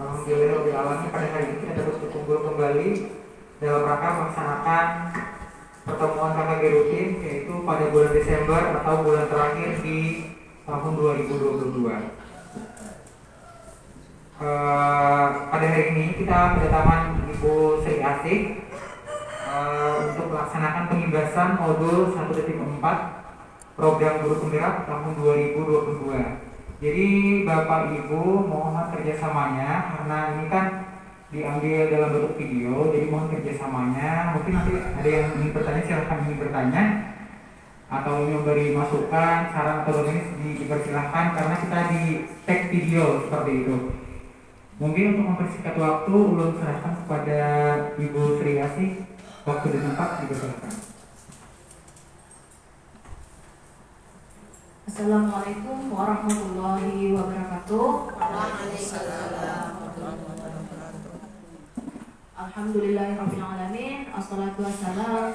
Alhamdulillah pada hari ini kita dapat berkumpul kembali dalam rangka melaksanakan pertemuan KKG rutin, yaitu pada bulan Desember atau bulan terakhir di tahun 2022. Pada hari ini kita kedatangan Ibu Sri Asih untuk melaksanakan pengibasan modul 1.4 program guru penggerak tahun 2022. Jadi Bapak Ibu mohon kerjasamanya, karena ini kan diambil dalam bentuk video, jadi mohon kerjasamanya. Mungkin nanti ada yang ingin bertanya, silahkan ingin bertanya atau memberi masukan, saran atau bagaimana dipersilahkan, karena kita di tag video seperti itu. Mungkin untuk mempersingkat waktu, ulun serahkan kepada Ibu Sri Asih. Waktu dan tempat dipersilahkan. Assalamualaikum warahmatullahi wabarakatuh. Alhamdulillahirabbil alamin. Assalatu wassalam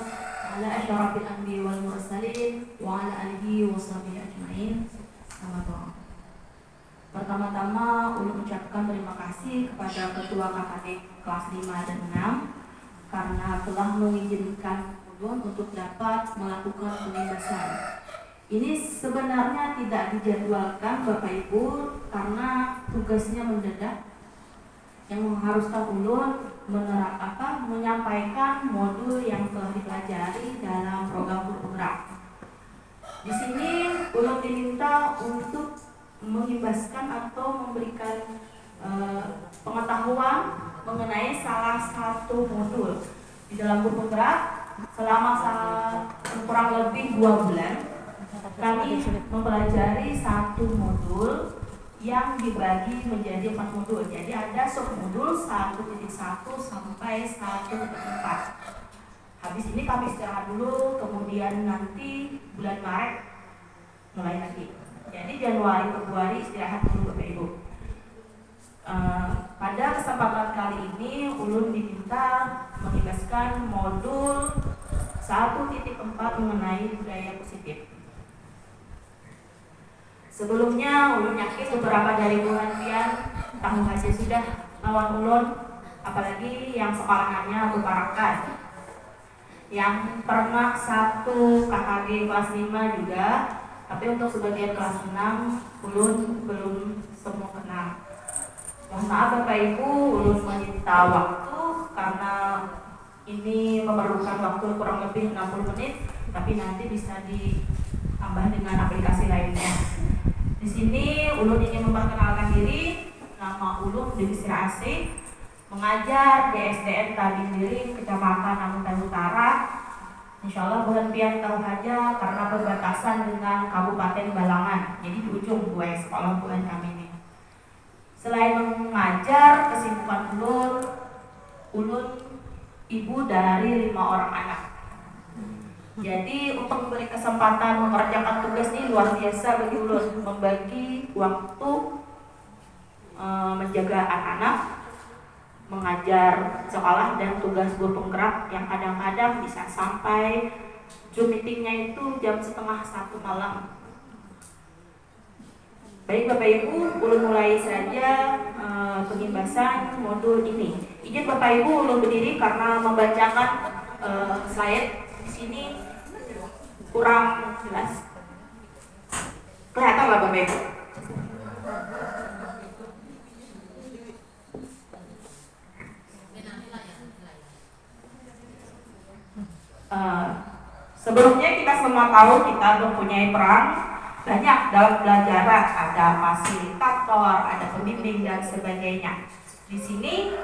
ala asyrafil anbiya'i wal mursalin wa ala alihi washabihi ajmain. Selamat. Pertama-tama ulun ucapkan terima kasih kepada Ketua KKD kelas 5 dan 6 karena telah mengizinkan ulun untuk dapat melakukan pengibasan. Ini sebenarnya tidak dijadwalkan Bapak Ibu karena tugasnya mendadak yang mengharuskan ulun menyampaikan modul yang telah dipelajari dalam program guru penggerak. Di sini ulun diminta untuk mengimbaskan atau memberikan pengetahuan mengenai salah satu modul di dalam guru penggerak selama kurang lebih 2 bulan. Kami mempelajari satu modul yang dibagi menjadi 4 modul. Jadi ada submodul 1.1 sampai 1.4. Habis ini kami istirahat dulu, kemudian nanti bulan Maret mulai lagi. Jadi Januari, Februari istirahat dulu Bapak Ibu. Pada kesempatan kali ini ulun diminta mengimbaskan modul 1.4 mengenai budaya positif. Sebelumnya ulun yakin beberapa dari bulan tahu hasil sudah lawan ulun, apalagi yang sekolahannya berparakan, yang pernah satu KKG kelas 5 juga, tapi untuk sebagian kelas 6 ulun belum semua kenal. Mohon maaf Bapak Ibu, ulun meminta waktu karena ini memerlukan waktu kurang lebih 60 menit, tapi nanti bisa ditambah dengan aplikasi lainnya. Di sini ulun ingin memperkenalkan diri. Nama ulun Dewi Sri Asih, mengajar di SDN Tabing Diri, Kecamatan Amuntai Utara. Insya Allah bulan pian tahu aja karena berbatasan dengan Kabupaten Balangan. Jadi di ujung gue sekolah bulan kami ini. Selain mengajar, kesibukan ulun ibu dari 5 orang anak. Jadi untuk memberi kesempatan mengerjakan tugas ini luar biasa bagi ulun, membagi waktu menjaga anak-anak, mengajar sekolah dan tugas guru penggerak yang kadang-kadang bisa sampai Zoom meetingnya itu jam 12:30 malam. Baik Bapak Ibu, ulun mulai saja pengimbasan modul ini. Izin Bapak Ibu ulun berdiri karena membacakan slide di sini kurang jelas. Kelihatan nggak Bapak Ibu? Sebelumnya kita semua tahu kita mempunyai peran banyak dalam pelajaran, ada fasilitator, ada pembimbing dan sebagainya. Di sini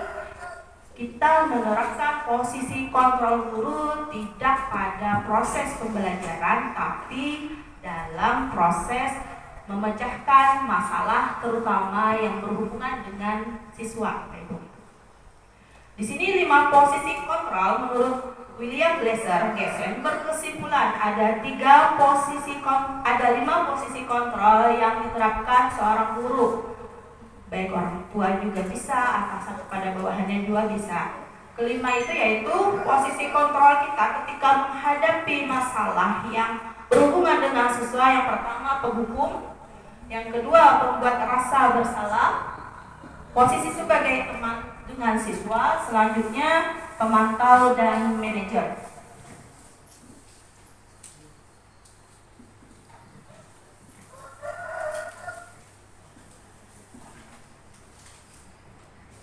kita menerapkan posisi kontrol guru tidak pada proses pembelajaran, tapi dalam proses memecahkan masalah terutama yang berhubungan dengan siswa. Di sini 5 posisi kontrol menurut William Glasser Gessen berkesimpulan ada 5 posisi kontrol yang diterapkan seorang guru. Baik orang tua juga bisa, atasan kepada bawahannya juga bisa. Kelima itu yaitu posisi kontrol kita ketika menghadapi masalah yang berhubungan dengan siswa. Yang pertama penghukum, yang kedua pembuat rasa bersalah, Posisi sebagai teman dengan siswa, selanjutnya pemantau dan manajer.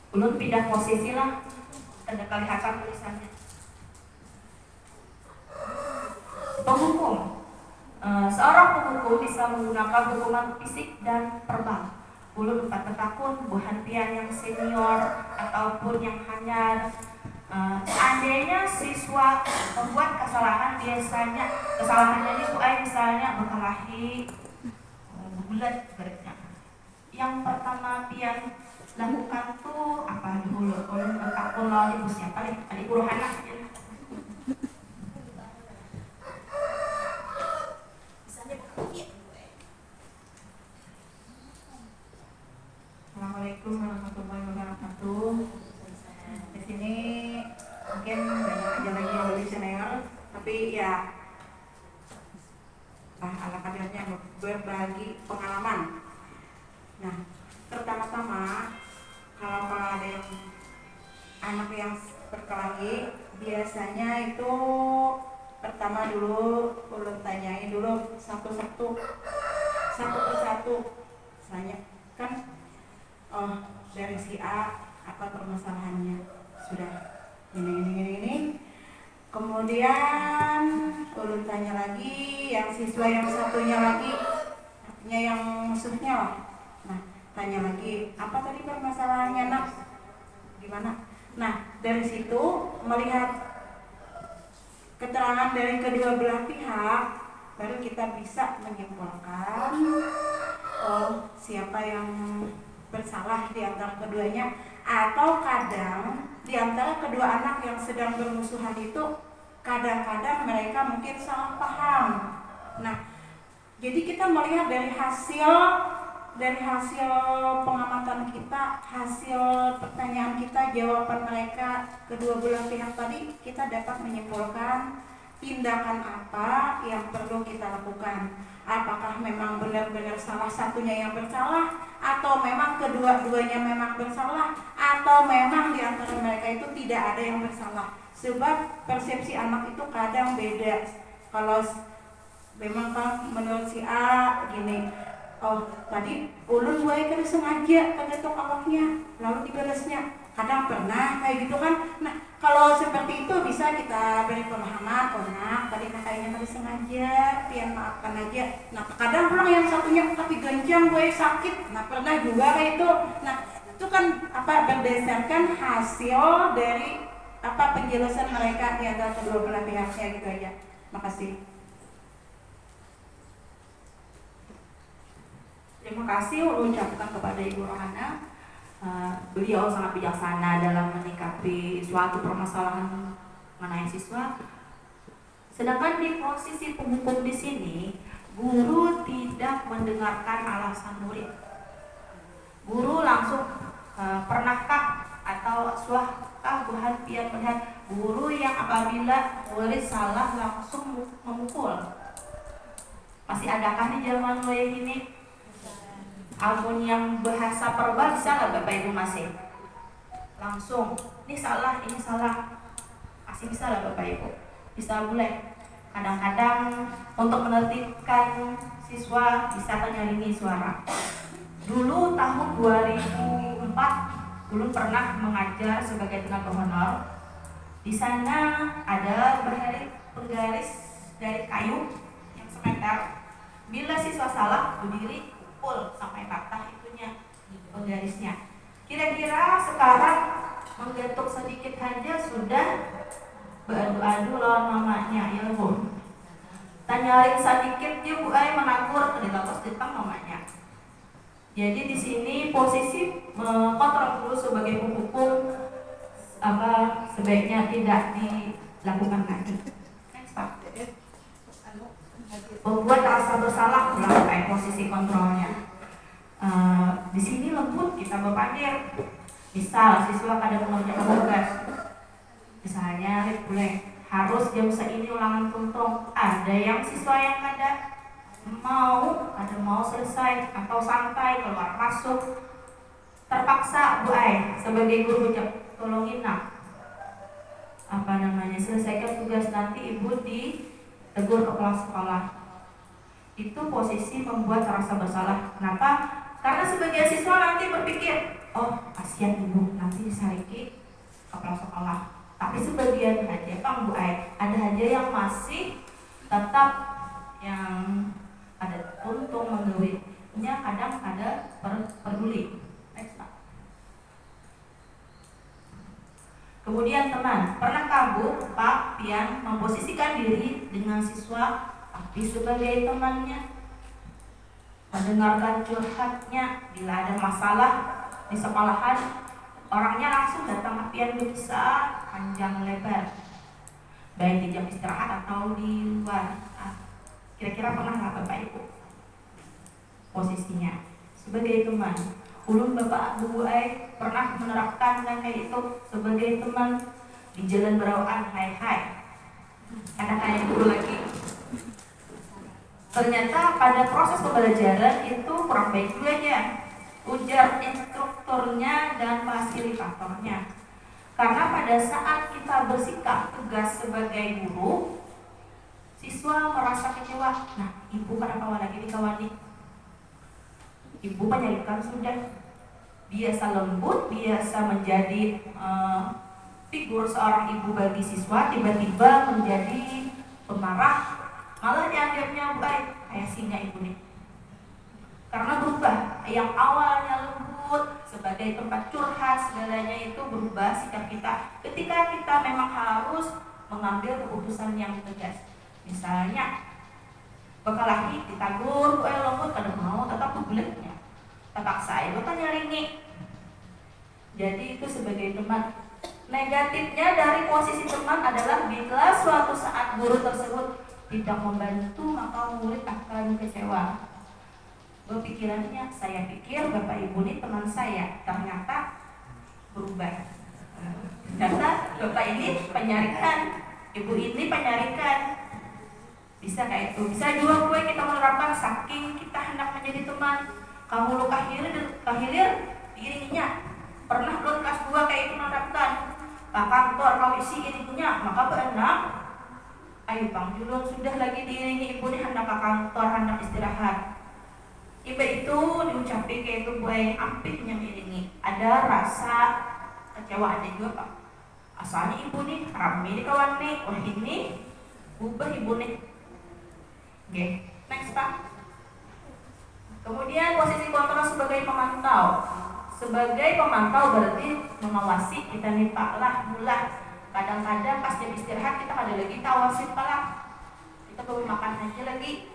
Ulun pindah posisi lah, ada kelihatan tulisannya. Penghukum. Seorang penghukum bisa menggunakan hukuman fisik dan verbal. Ulun 4 tahun, buhan pian yang senior ataupun yang hanyar. Seandainya siswa membuat kesalahan, biasanya kesalahannya itu misalnya berkelahi, bulat beratnya. Yang pertama pian lakukan tuh apa dulu? Ulun tahun lalu ibu siapa nih? Adik guru anak. Assalamualaikum warahmatullahi wabarakatuh. Di sini mungkin banyak aja lagi yang lebih senior, tapi ya ala kadarnya berbagi pengalaman. Nah, pertama-tama kalau ada yang anak yang berkelahi, biasanya itu pertama dulu ulun tanyain dulu satu persatu. Misalnya kan, oh dari si A apa permasalahannya, sudah ini. Kemudian ulun tanya lagi yang siswa yang satunya lagi, artinya yang musuhnya lah. Nah, tanya lagi, apa tadi permasalahannya nak? Gimana? Nah, dari situ melihat keterangan dari kedua belah pihak, baru kita bisa menyimpulkan siapa yang bersalah di antara keduanya, atau kadang di antara kedua anak yang sedang bermusuhan itu kadang-kadang mereka mungkin salah paham. Nah, jadi kita melihat dari hasil pengamatan kita, hasil pertanyaan kita, jawaban mereka kedua belah pihak tadi, kita dapat menyimpulkan tindakan apa yang perlu kita lakukan. Apakah memang benar-benar salah satunya yang bersalah, atau memang kedua-duanya memang bersalah, atau memang di antara mereka itu tidak ada yang bersalah. Sebab persepsi anak itu kadang beda. Kalau memang kan menurut si A gini, oh tadi ulun wae kada sengaja kegetok awaknya lalu dibalasnya, kadang pernah kayak gitu kan. Nah, kalau seperti itu bisa kita beri pemahaman, oh nah tadi kayaknya kada sengaja, pian maafkan aja. Nah, kadang pulang yang satunya tapi ganjang gue sakit, nah pernah juga kayak itu. Nah, itu kan berdasarkan hasil dari penjelasan mereka di antara kedua belah pihaknya gitu aja. Makasih. Terima kasih ulun ucapkan kepada Ibu Rohana. Beliau sangat bijaksana dalam menyikapi suatu permasalahan mengenai siswa. Sedangkan di posisi penghukum di sini, guru tidak mendengarkan alasan murid. Guru langsung pernahkah atau suahkah buhan pian melihat guru yang apabila murid salah langsung memukul? Masih adakah di zaman ini? Amun yang bahasa verbal bisa nggak Bapak Ibu masih? Langsung, ini salah, masih bisa lah Bapak Ibu? Bisa boleh. Kadang-kadang untuk menertibkan siswa bisa menyaringi suara. Dulu tahun 2004, dulu pernah mengajar sebagai tenaga honor. Di sana ada penggaris dari kayu yang semeter. Bila siswa salah berdiri, pukul sampai patah itunya penggarisnya. Kira-kira sekarang menggetuk sedikit saja sudah beradu-adu lawan mamanya, ya Bu. Tanyaring sedikit dia Bu ay menakur ke dilapas ditang mamanya. Jadi di sini posisi kontrol dulu sebagai penghukum sebaiknya tidak dilakukan lagi. Next Pak. Membuat rasa bersalah melakukan posisi kontrolnya. Di sini lembut kita berpandir. Misal siswa kadang mengerjakan tugas, misalnya boleh harus jam segini ulangan tuntung. Ada yang siswa yang ada mau selesai atau santai keluar masuk. terpaksa Bu Ai sebagai guru ucap, tolongin nak, selesaikan tugas, nanti ibu ditegur kepala sekolah. Itu posisi membuat rasa bersalah. Kenapa? Karena sebagian siswa nanti berpikir, oh kasihan ibu, nanti disariki kepala sekolah. Tapi sebagian aja, Bu Ai, ada aja yang masih tetap yang ada untung menggawainya, kadang ada peduli. Next, Pak. Kemudian teman, pernahkah Bu, Pak, Pian memposisikan diri dengan siswa tapi sebagai temannya, mendengarkan curhatnya bila ada masalah di sekolahan, orangnya langsung datang ke Pian bisa panjang lebar, baik di jam istirahat atau di luar. Kira-kira pernah nggak Bapak Ibu posisinya sebagai teman? Ulun Bapak Bu Ai pernah menerapkan kayak itu sebagai teman di jalan berawaan, hai karena kayak dulu lagi. Ternyata pada proses pembelajaran itu kurang baik juga ya, ujar instrukturnya dan fasilitatornya. Karena pada saat kita bersikap tegas sebagai guru, siswa merasa kecewa. Nah, ibu kenapa lagi dikawani? Ibu penyarikan sudah biasa lembut, biasa menjadi figur seorang ibu bagi siswa, tiba-tiba menjadi pemarah, malah dianggapnya baik, kayak singa ibu nih. Karena berubah, yang awalnya lembut sebagai tempat curhat segalanya itu berubah sikap kita ketika kita memang harus mengambil keputusan yang tegas. Misalnya bekalahi ditagur, lembut kada mau tetap bulatnya, tetap saya bukan nyaringi. Jadi itu sebagai teman. Negatifnya dari posisi teman adalah bila suatu saat guru tersebut tidak membantu, maka murid akan kecewa. Berpikirannya, saya pikir Bapak Ibu ini teman saya, ternyata berubah. Ternyata Bapak ini penyarikan, Ibu ini penyarikan. Bisa kayak itu. Bisa juga gue kita menerapkan saking kita hendak menjadi teman. Kamu lu kahilir dirinya. Pernah belum kelas 2 kayak itu menerapkan. Kantor kau isi ininya, maka berenang. Ayo bang julung sudah lagi diiringi ibu nih hendak ke kantor, hendak istirahat. Ibu itu diucapin kayak itu gue ampiknya iringi. Ada rasa kecewa ada juga pak. Asalnya ibu nih rame di kawan nih, wah ini ubah ibu nih. Oke, next pak. Kemudian posisi kontrol sebagai pemantau. Sebagai pemantau berarti mengawasi kita nih pak lah mulai. Kadang-kadang pas jam istirahat kita ada lagi tawasin pak lah. Kita baru makan aja lagi.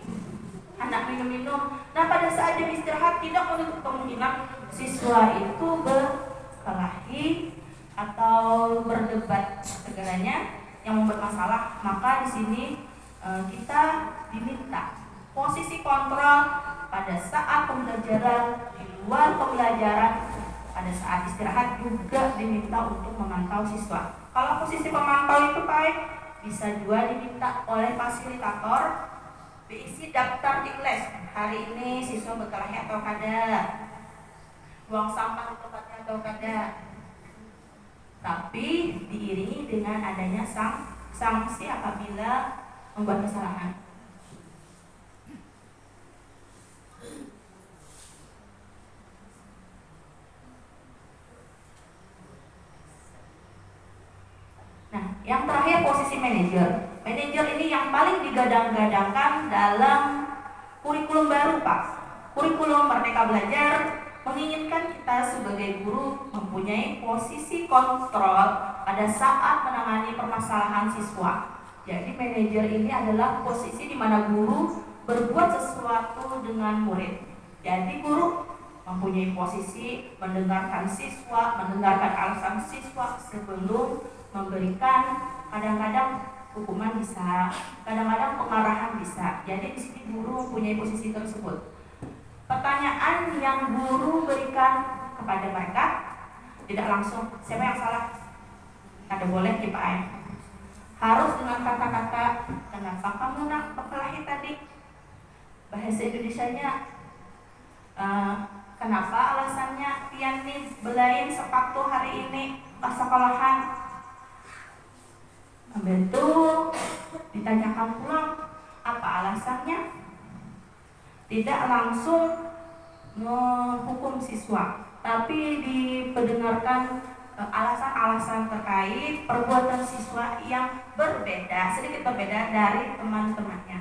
Anak minum-minum. Nah pada saat jam istirahat tidak menutup kemungkinan siswa itu berkelahi atau berdebat segalanya yang membuat masalah. Maka di sini kita diminta posisi kontrol pada saat pembelajaran, di luar pembelajaran, pada saat istirahat juga diminta untuk memantau siswa. Kalau posisi pemantau itu baik, bisa juga diminta oleh fasilitator berisi daftar di kelas. Hari ini siswa berkelahi atau kada, buang sampah di tempatnya atau kada. Tapi diiringi dengan adanya sanksi apabila membuat kesalahan. Nah, yang terakhir posisi manajer. Manajer ini yang paling digadang-gadangkan dalam kurikulum baru, Pak. Kurikulum Merdeka Belajar menginginkan kita sebagai guru mempunyai posisi kontrol pada saat menangani permasalahan siswa. Jadi manajer ini adalah posisi di mana guru berbuat sesuatu dengan murid. Jadi guru mempunyai posisi mendengarkan siswa, mendengarkan alasan siswa sebelum memberikan, kadang-kadang hukuman bisa, kadang-kadang pengarahan bisa. Jadi di sini guru mempunyai posisi tersebut. Pertanyaan yang guru berikan kepada mereka tidak langsung siapa yang salah, ada boleh ya Pak. Harus dengan kata-kata, kenapa kamu nak berkelahi tadi? Bahasa Indonesianya kenapa alasannya pian nih belain sepatu hari ini ke sekolahan? Ambil itu ditanyakan pulang apa alasannya. Tidak langsung menghukum siswa, tapi diperdengarkan alasan-alasan terkait perbuatan siswa yang berbeda, sedikit berbeda dari teman-temannya.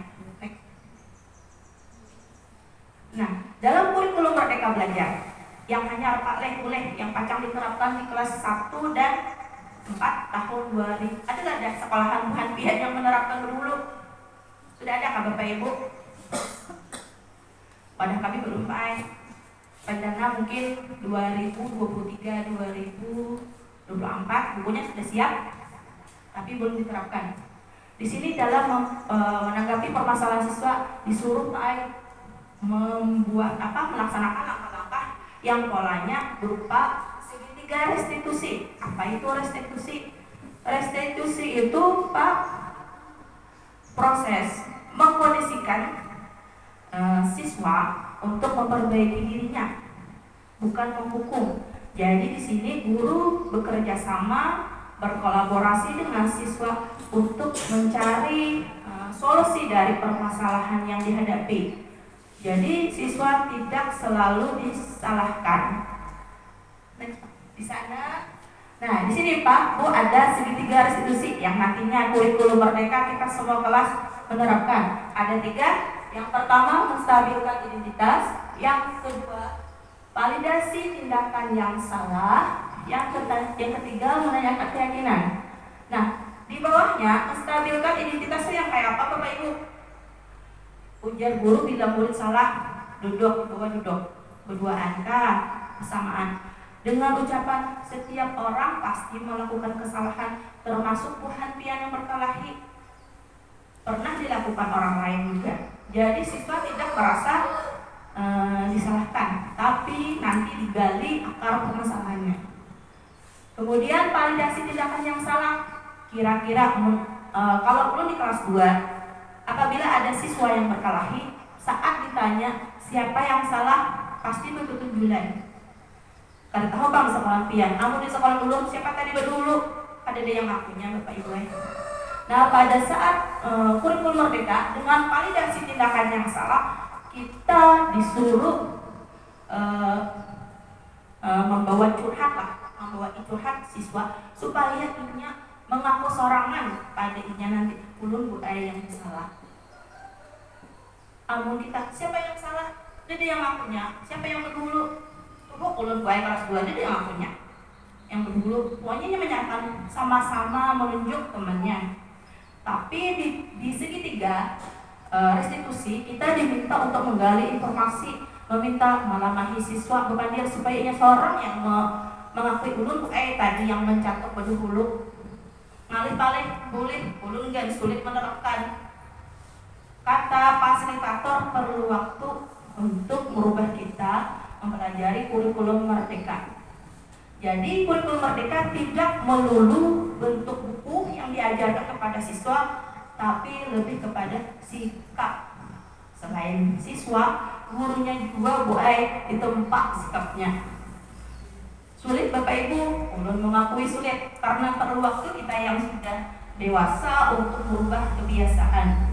Nah, dalam kurikulum Merdeka Belajar yang hanya oleh yang pacang diterapkan di kelas 1 dan 4 tahun 2000, ada sekolahan Buhan Pian yang menerapkan dulu? Sudah ada kah Bapak Ibu? Pada kami belum Pak. Rencana mungkin 2023, 2024 bukunya sudah siap, tapi belum diterapkan. Di sini dalam menanggapi permasalahan siswa disuruh Pak melaksanakan langkah-langkah yang polanya berupa segitiga restitusi. Apa itu restitusi? Restitusi itu Pak proses mengkondisikan siswa untuk memperbaiki dirinya, bukan menghukum. Jadi di sini guru bekerja sama, berkolaborasi dengan siswa untuk mencari solusi dari permasalahan yang dihadapi. Jadi siswa tidak selalu disalahkan. Next, di sana. Nah, di sini Pak, Bu, ada segitiga restitusi yang nantinya kurikulum Merdeka kita semua kelas menerapkan. Ada 3. Yang pertama, menstabilkan identitas. Yang kedua, validasi tindakan yang salah. Yang ketiga, menanyakan keyakinan. Nah, di bawahnya, menstabilkan identitas itu yang kayak apa Bapak Ibu? Ujar guru bila murid salah, duduk, berdua angka, kesamaan. Dengan ucapan, setiap orang pasti melakukan kesalahan, termasuk Tuhan Pian yang berkelahi. Pernah dilakukan orang lain juga. Jadi siswa tidak merasa disalahkan, tapi nanti digali akar permasalahannya. Kemudian validasi tindakan yang salah. Kira-kira kalau belum di kelas 2, apabila ada siswa yang berkelahi, saat ditanya siapa yang salah, pasti betul bulan. Kada tahu bang sekolah pian, amun di sekolah dulu siapa tadi berdulu? Ada yang ngakunya Bapak Ibu. Nah, pada saat kurikulum Merdeka dengan validasi tindakan yang salah, kita disuruh membawa curhat siswa supaya inya mengaku sorangan pada inya nanti ulun budaya yang salah. Amun kita siapa yang salah? Dia yang ngakunya. Siapa yang berdulu? Tuh ulun budaya kelas 2 dia yang ngakunya. Yang berdulu, pokoknya menyatakan sama-sama menunjuk temannya. Tapi di segitiga restitusi kita diminta untuk menggali informasi, meminta melamahi siswa bukan dia supaya ia seorang yang mengakui ulun tadi yang mencatat berdahulu ngalih balik ulun gak sulit menerapkan. Kata fasilitator perlu waktu untuk merubah kita mempelajari kurikulum Merdeka. Jadi kurikulum Merdeka tidak melulu bentuk buku yang diajarkan kepada siswa, tapi lebih kepada sikap. Selain siswa, gurunya juga boleh ditempa sikapnya. Sulit Bapak Ibu, ulun mengakui sulit karena perlu waktu kita yang sudah dewasa untuk merubah kebiasaan.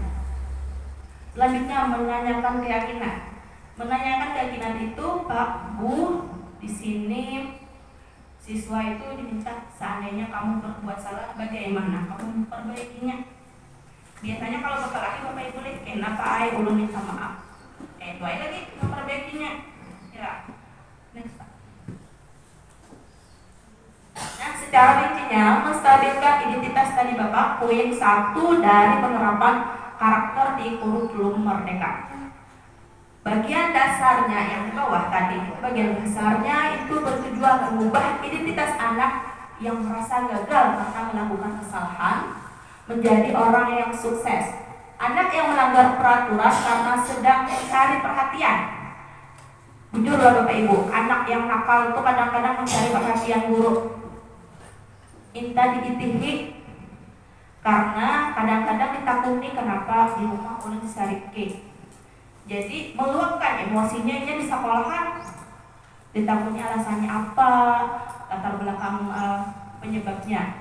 Selanjutnya menanyakan keyakinan. Menanyakan keyakinan itu Pak Bu, di sini siswa itu diminta seandainya kamu berbuat salah bagaimana kamu memperbaikinya. Biasanya kalau berkelahi Bapak Ibu lihat kenapa ulun minta maaf. Itu lagi memperbaikinya. Ya. Next Pak. Nah, secara rincinya menstabilkan identitas tadi Bapak poin 1 dari penerapan karakter di kurikulum Merdeka. Bagian dasarnya yang di bawah tadi, bagian dasarnya itu bertujuan mengubah identitas anak yang merasa gagal karena melakukan kesalahan menjadi orang yang sukses. Anak yang melanggar peraturan karena sedang mencari perhatian. Jujur lah Bapak Ibu, anak yang nakal itu kadang-kadang mencari perhatian guru. Inta diitihi karena kadang-kadang ditakuni kenapa di rumah ulun disariki. Jadi meluapkan emosinya di sekolahan ditakuni alasannya apa, latar belakang penyebabnya.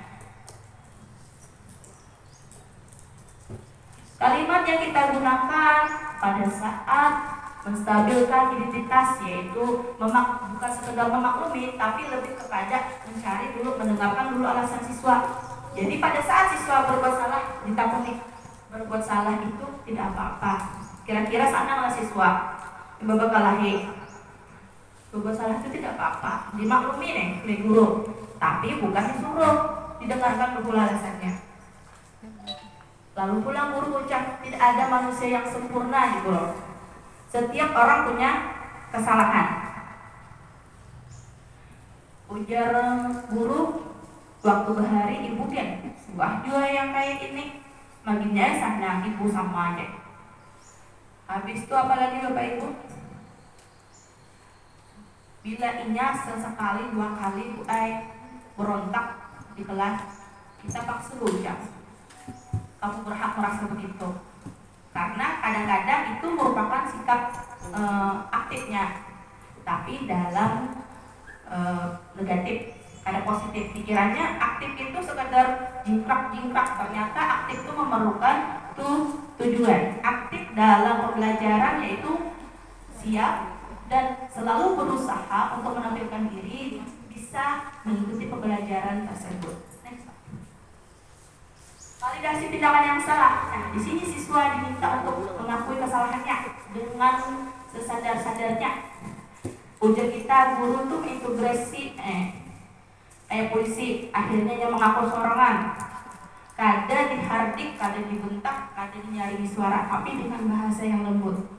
Kalimat yang kita gunakan pada saat menstabilkan identitas, yaitu bukan sekedar memaklumi, tapi lebih kepada mendengarkan dulu alasan siswa. Jadi pada saat siswa berbuat salah, ditakuni berbuat salah itu tidak apa-apa. Kira-kira sana oleh siswa babak kalahi berbuat salah itu tidak apa-apa, dimaklumi nih oleh guru, tapi bukan disuruh, didengarkan dulu alasannya. Lalu pulang guru ucap, tidak ada manusia yang sempurna gitu loh. Setiap orang punya kesalahan. Ujar guru, waktu bahari ibu kan, wah juga yang kayak ini, maginya sana ibu sama aja. Habis itu apalagi Bapak Ibu? Bila inya sesekali 2 kali Bu Ai berontak di kelas, kita paksa ucap. Kamu berhak merasa begitu, karena kadang-kadang itu merupakan sikap aktifnya, tapi dalam negatif. Ada positif, pikirannya aktif itu sekedar jingkrak-jingkrak, ternyata aktif itu memerlukan tujuan. Aktif dalam pembelajaran yaitu siap dan selalu berusaha untuk menampilkan diri bisa mengikuti pembelajaran tersebut. Validasi tindakan yang salah. Nah, di sini siswa diminta untuk mengakui kesalahannya dengan sesadar-sadarnya. Ujar kita, guru tuh integrasi kayak polisi, akhirnya yang mengaku sorangan. Kadang dihardik, kadang dibentak, kadang dinyaringi suara, tapi dengan bahasa yang lembut.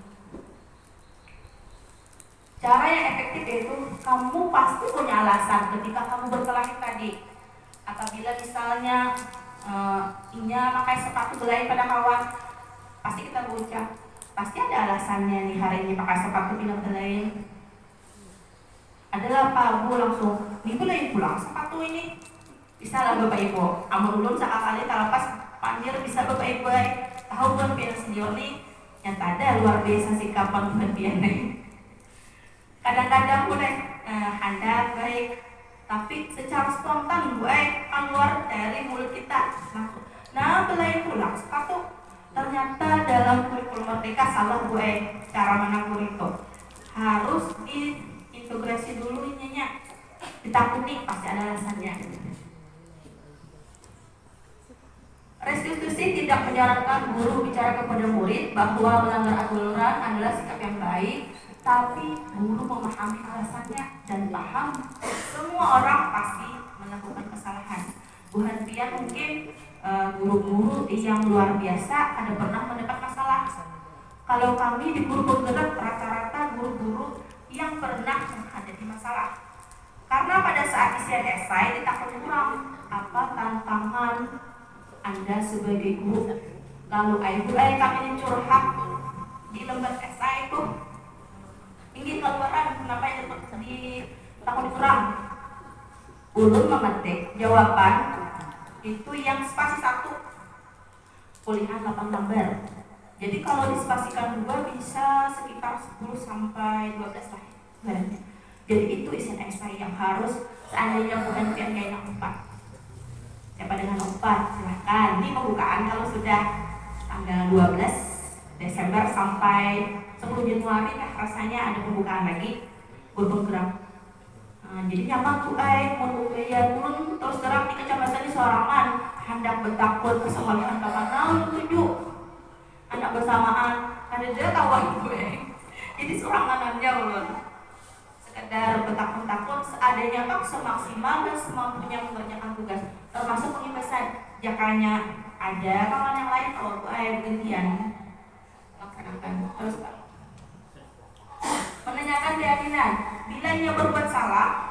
Cara yang efektif yaitu kamu pasti punya alasan ketika kamu berkelahi tadi. Apabila misalnya inya pakai sepatu belai pada kawan, pasti kita berucap, pasti ada alasannya nih hari ini pakai sepatu pindah belai. Adalah Pak Bu langsung, nih belai pulang sepatu ini. Bisa lah Bapak Ibu, amur ulun sekali kalapas pandir bisa Bapak Ibu tahu kan pian senior nih, nyata ada luar biasa sikapan pian nih. Kadang-kadang boleh handal baik, tapi secara spontan gue keluar dari mulut kita. Nah, belai pulang sepatu. Ternyata dalam kurikulum merdeka salah gue cara menanggur itu. Harus diintegrasi dulu ininya. Ditakuti pasti ada alasannya. Restitusi tidak menyarankan guru bicara kepada murid bahwa melanggar aturan adalah sikap yang baik, tapi guru memahami alasannya dan paham semua orang pasti melakukan kesalahan. Bu Hanfian mungkin guru-guru yang luar biasa ada pernah mendapat masalah. Kalau kami di guru penggerak rata-rata guru-guru yang pernah menghadapi masalah. Karena pada saat isian esai ditakut kurang apa tantangan Anda sebagai guru. Lalu ibu kami curhat di lembar esai itu ingin keluaran kenapa yang di takut kurang. Ulun memetik jawaban itu yang spasi 1 kuliah 8 lembar. Jadi kalau dispasikan 2 bisa sekitar 10 sampai 12 lah. Jadi itu isian esai yang harus seandainya bukan kayak 4. Siapa dengan 4 silahkan. Ini pembukaan kalau sudah tanggal 12 Desember sampai 10 Januari rasanya ada pembukaan lagi bergerak. Jadi nyaman tuh mau gaya pun terus terang di kecamatan di Sorangan hendak bertakut kesalahan kapan tujuh anak bersamaan ada dia kawan gue. Jadi Soranganannya ulun sekedar bertakut-takut seadanya pak semaksimal dan semampunya mengerjakan tugas termasuk pengibasan jakanya ada kawan yang lain kalau gue gantian laksanakan terus menanyakan keyakinan bila ia berbuat salah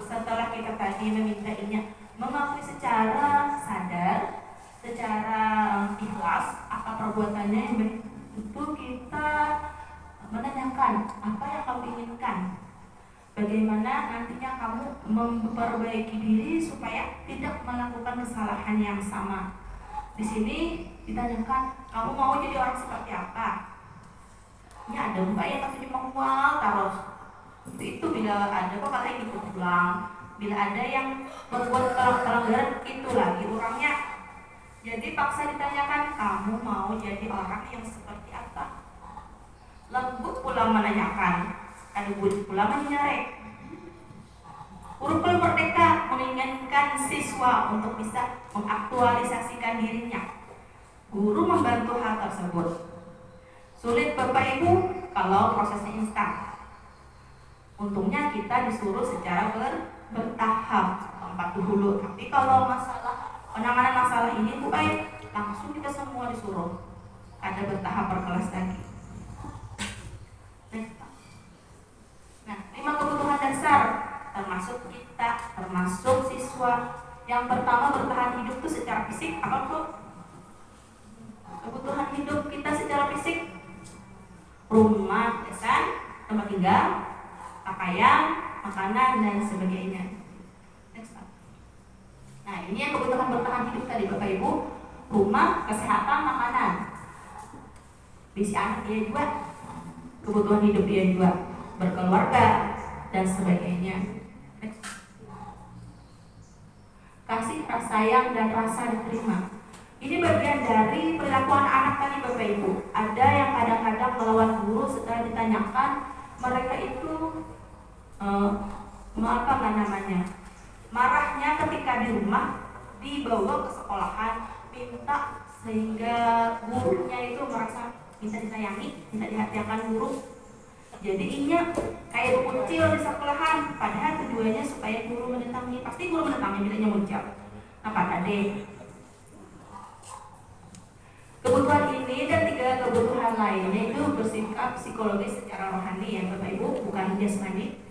setelah kita tadi memintainya mengakui secara sadar, secara ikhlas apa perbuatannya yang baik itu kita menanyakan apa yang kamu inginkan, bagaimana nantinya kamu memperbaiki diri supaya tidak melakukan kesalahan yang sama. Di sini ditanyakan kamu mau jadi orang seperti apa? Ya ada mbak ya tapi cuma uang terus Itu bila ada kok kalau ikut pulang, bila ada yang berbuat pelanggaran itu lagi orangnya. Jadi paksa ditanyakan, kamu mau jadi orang yang seperti apa? Lembut pula menanyakan, lembut pula menyeret. Kurikulum Merdeka menginginkan siswa untuk bisa mengaktualisasikan dirinya. Guru membantu hal tersebut. Sulit Bapak Ibu kalau prosesnya instan. Untungnya kita disuruh secara bertahap, tempat dulu. Tapi kalau masalah penanganan masalah ini Bu langsung kita semua disuruh. Ada bertahap per kelas lagi. Nah, 5 kebutuhan dasar termasuk kita, termasuk siswa. Yang pertama bertahan hidup itu secara fisik apa Bu? Kebutuhan hidup kita secara fisik, rumah, desa, tempat tinggal, pakaian, makanan dan sebagainya. Next. Nah, ini yang kebutuhan bertahan hidup tadi Bapak Ibu, rumah, kesehatan, makanan. Bisi anak dia juga, kebutuhan hidup dia juga, berkeluarga dan sebagainya. Kasih, rasa sayang dan rasa diterima. Ini bagian dari perilakuan anak tadi Bapak Ibu. Ada yang kadang-kadang melawan guru setelah ditanyakan, mereka itu marahnya ketika di rumah, dibawa ke sekolahan, minta sehingga gurunya itu merasa bisa disayangi, bisa dihatikan guru. Jadinya kayak kucil di sekolahan, padahal tujuannya supaya guru mendatangi. Pasti guru mendatangi bilangnya muncul. Nah Pak Kade, kebutuhan ini dan 3 kebutuhan lainnya itu bersifat psikologis secara rohani ya Bapak Ibu, bukan jasmani.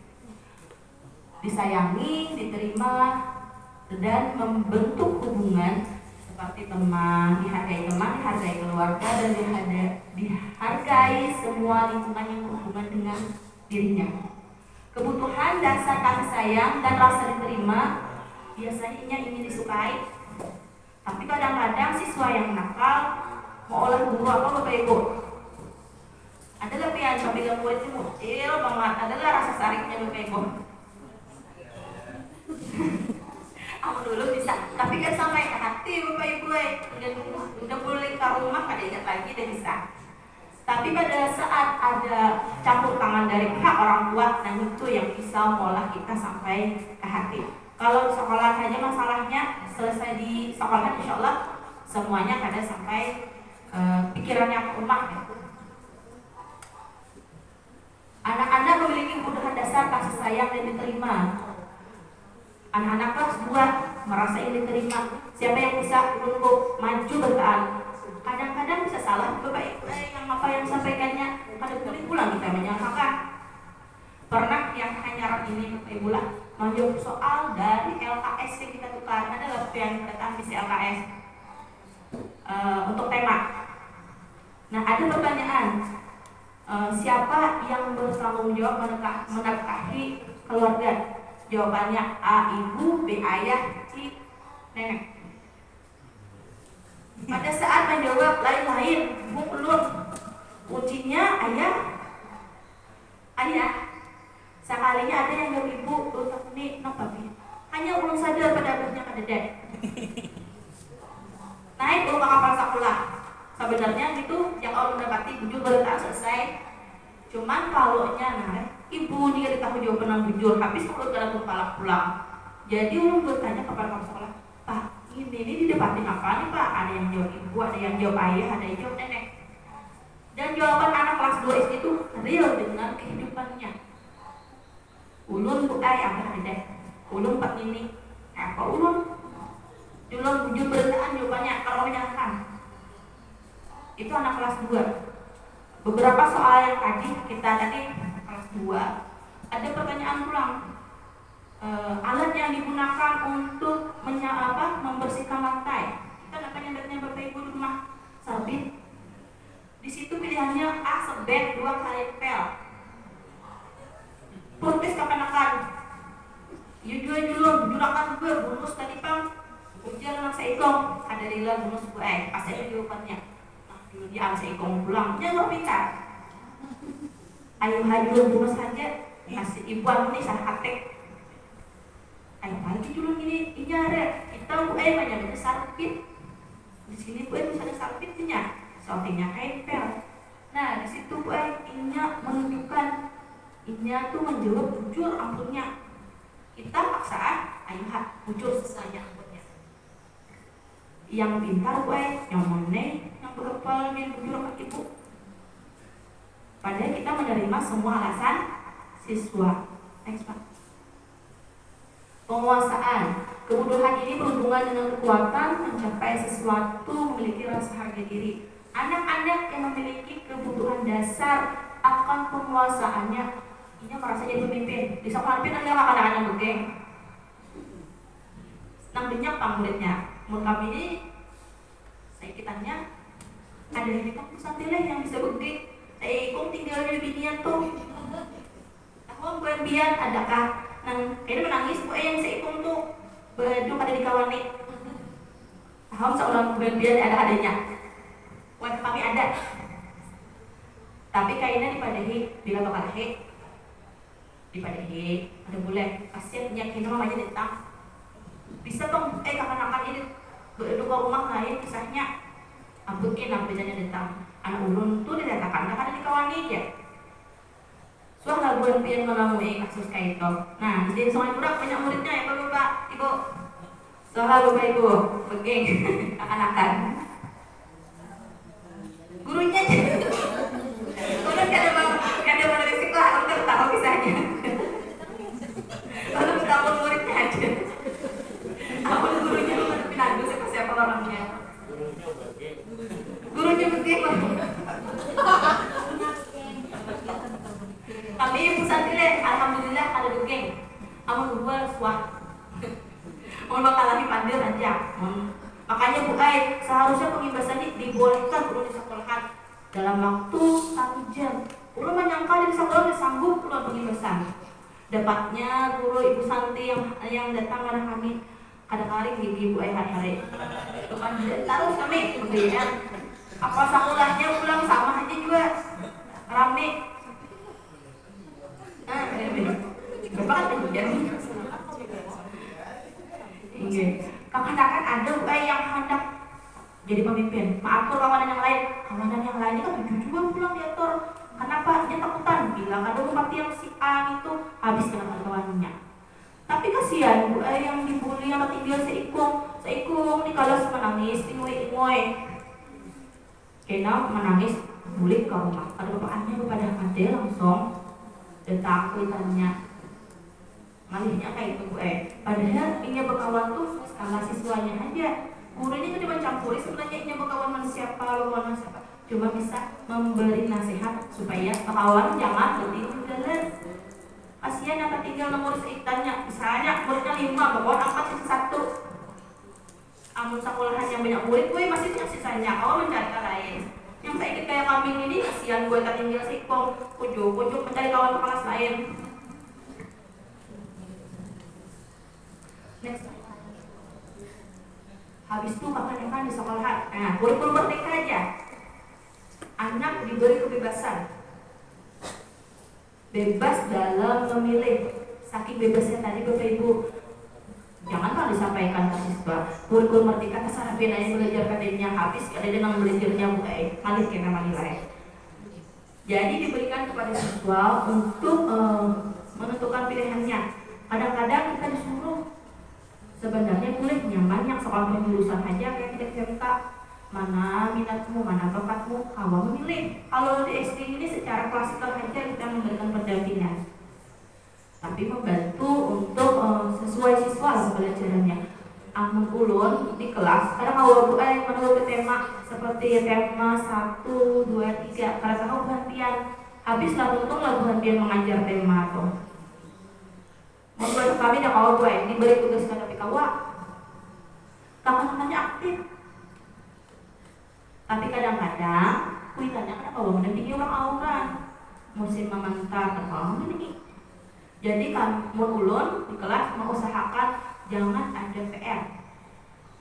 Disayangi, diterima, dan membentuk hubungan seperti teman, dihargai keluarga, dan dihargai semua lingkungan yang berhubungan dengan dirinya. Kebutuhan dasar kasih sayang dan rasa diterima biasanya ingin disukai, tapi kadang-kadang siswa yang nakal mau oleh guru apa Bapak Ibu? Adalah yang sambil murid itu muncul banget, adalah rasa sariknya Bapak Ibu. Aku dulu bisa, tapi kan sampai ke hati Bapak Ibu udah boleh ke rumah kada ingat lagi udah bisa. Tapi pada saat ada campur tangan dari pihak orang tua, dan itu yang bisa mengolah kita sampai ke hati. Kalau di sekolah saja masalahnya selesai di sekolah, insya Allah semuanya kada sampai pikirannya ke rumah ya. Anak-anak memiliki kebutuhan dasar kasih sayang dan diterima. Anak-anak kelas 2 merasa ingin diterima. Siapa yang bisa untuk maju bertahan? Kadang-kadang bisa salah Bapak Ibu yang apa yang disampaikannya, kadang boleh pulang kita menyangkakan. Pernah yang hanya ini Bapak Ibu lah menjawab soal dari LKS yang kita tukar, ada yang datang di LKS untuk tema. Nah ada pertanyaan, siapa yang bertanggung jawab menafkahi keluarga? Jawabannya A ibu, B ayah, C nenek. Pada saat menjawab lain-lain, Bu ulun, ujinya ayah. Sekalinya ada yang jawab ibu, ulun ini nopabi. Hanya ulun saja pada akhirnya kadedek. Naik ulun ke kapal sekolah. Sebenarnya gitu yang ulun dapati bujur baru tak selesai. Cuman kalau ibu nih ditahu jawaban bujur, habis ulun kada kepala pulang. Jadi ulun bertanya kepada kepala sekolah, Pak, ini didebatin apa nih Pak? Ada yang jawab ibu, ada yang jawab ayah, ada yang jawab nenek. Dan jawaban anak kelas 2 SD itu real dengan kehidupannya. Ulun bu ada deh. Ulun Pak ini. Apa ulun? Ulun bujur bertaan jawabannya kalau menyenangkan. Itu anak kelas 2. Beberapa soal yang kita tadi kelas 2 ada pertanyaan pulang. Alat yang digunakan untuk membersihkan lantai. Kita namanya Bapak Ibu di rumah sabit. Di situ pilihannya A sebet, 2 kali pel. Protes kapan-kapan. Dua jurakan gue bonus tadi Bang. Ujian anak seikong, ada rila bonus gue. Pasti ada jawabannya. Nah, dulu dia anak seikong pulang. Dia nggak pintar. Ayo hadir bonus saja. kasih ibuan nih salah katek ayo lagi dulu gini ini ada kita bu banyak sarpit di sini bu misalnya sarpitnya sortingnya tempel. Nah di situ bu inya menunjukkan inya tuh menjawab jujur ampunnya kita paksaan ayo jujur sesuai ampunnya yang pintar bu yang mana yang berkepal yang jujur ke ibu. Padahal kita menerima semua alasan siswa. Next Pak. Penguasaan. Kebodohan ini berhubungan dengan kekuatan mencapai sesuatu, memiliki rasa harga diri. Anak-anak yang memiliki kebutuhan dasar akan penguasaannya, ini merasa jadi pemimpin. Di sekolah ada anak-anak yang begeng. Namanya muridnya. Menurut kami ini, saya kitanya ada yang kampus santileh yang bisa begeng. Saya ikut tinggal di binian tuh. Aku bukan biar adakah nang kayaknya menangis bu yang saya ikut tuh baju pada di kawan nih. Tahu seorang bukan biar ada adanya. Waktu kami ada. Tapi kayaknya dipadahi bila bakal dipadahi ada boleh kasihan nyakin mamanya datang. Bisa dong kapan-kapan ini berduka rumah lain kisahnya. Amputin bejanya datang. Anak ulun tuh didatangkan karena di kawan nih ya. Soal labuan pian melalui kasus kayak itu. Nah, jadi soal kurang banyak muridnya ya Bapak, Ibu. Soal Bapak Ibu, begeng akan-akan. Gurunya aja. Udah kada mau dari sekolah, untuk tahu kisahnya. Lalu kita pun muridnya aja. Apa gurunya mau pindah siapa orangnya? Gurunya begeng. Kami ibu santile, alhamdulillah ada begeng. Amun dua suah. Amun bakal lagi pandir aja. Makanya bu seharusnya pengibasan ini dibolehkan perlu di sekolahan dalam waktu 1 jam. Perlu menyangka di sekolah disanggup perlu pengibasan. Dapatnya guru ibu santi yang datang pada kami kadang-kadang gigi bu hari-hari. Depan terus kami kemudian apa sekolahnya pulang sama aja juga rame. Bapak kan hujan. Iya. Kadang-kadang ada yang hendak jadi pemimpin. Maaf kawanan yang lain. Kawanan yang lainnya kan 7 juga pulang diatur. Kenapa? Dia takutan. Bilang ada bupati yang si A itu habis dengan kawanannya. Tapi kasihan yang dibully yang tinggal seikung nih kalau menangis, ingoy. Kena menangis bully ke rumah. Ada bapaknya kepada ade langsung datang kuitannya malihnya kayak itu padahal ini berkawan tuh skala siswanya aja guru ini tuh dicampuri sebenarnya ini berkawan manusia lawan siapa cuma bisa memberi nasihat supaya berkawan jangan bertinggal jalan kasihan yang tertinggal nomor seitannya misalnya muridnya 5 berkawan 4 sisa 1 amun sekolahan yang banyak murid gue masih punya sisanya kalau mencari lain yang saya ikut kayak kambing ini kasihan gue tertinggal sikong ujuk mencari kawan kelas lain. Next. Habis itu kapan-kapan di sekolah. Nah, kurikulum merdeka aja. Anak diberi kebebasan. Bebas dalam memilih. Saking bebasnya tadi Bapak Ibu. Jangan kalau disampaikan ke siswa kurikulum merdeka kesana benanya belajar kadenya habis ada dengan belajarnya bukai malih kena malih. Jadi diberikan kepada siswa untuk menentukan pilihannya. Kadang-kadang kita disuruh sebenarnya boleh nyaman yang soal penjurusan aja kayak tidak cerita mana minatmu, mana bakatmu, kamu memilih. Kalau di SD ini secara klasikal aja kita memberikan pendampingan. Tapi membantu untuk sesuai siswa pembelajarannya. Amun ulun di kelas kadang awal menurut tema seperti tema 1, 2, 3 karena tahu gantian habis lah untung lah gantian mengajar tema itu. Membuat kami dah awal diberi tugas pada PKW kapan-kapannya aktif. Tapi kadang-kadang kuitannya kenapa mendampingi orang musim memantau terpaham ini. Jadi kamu ulun di kelas mengusahakan jangan ada PR.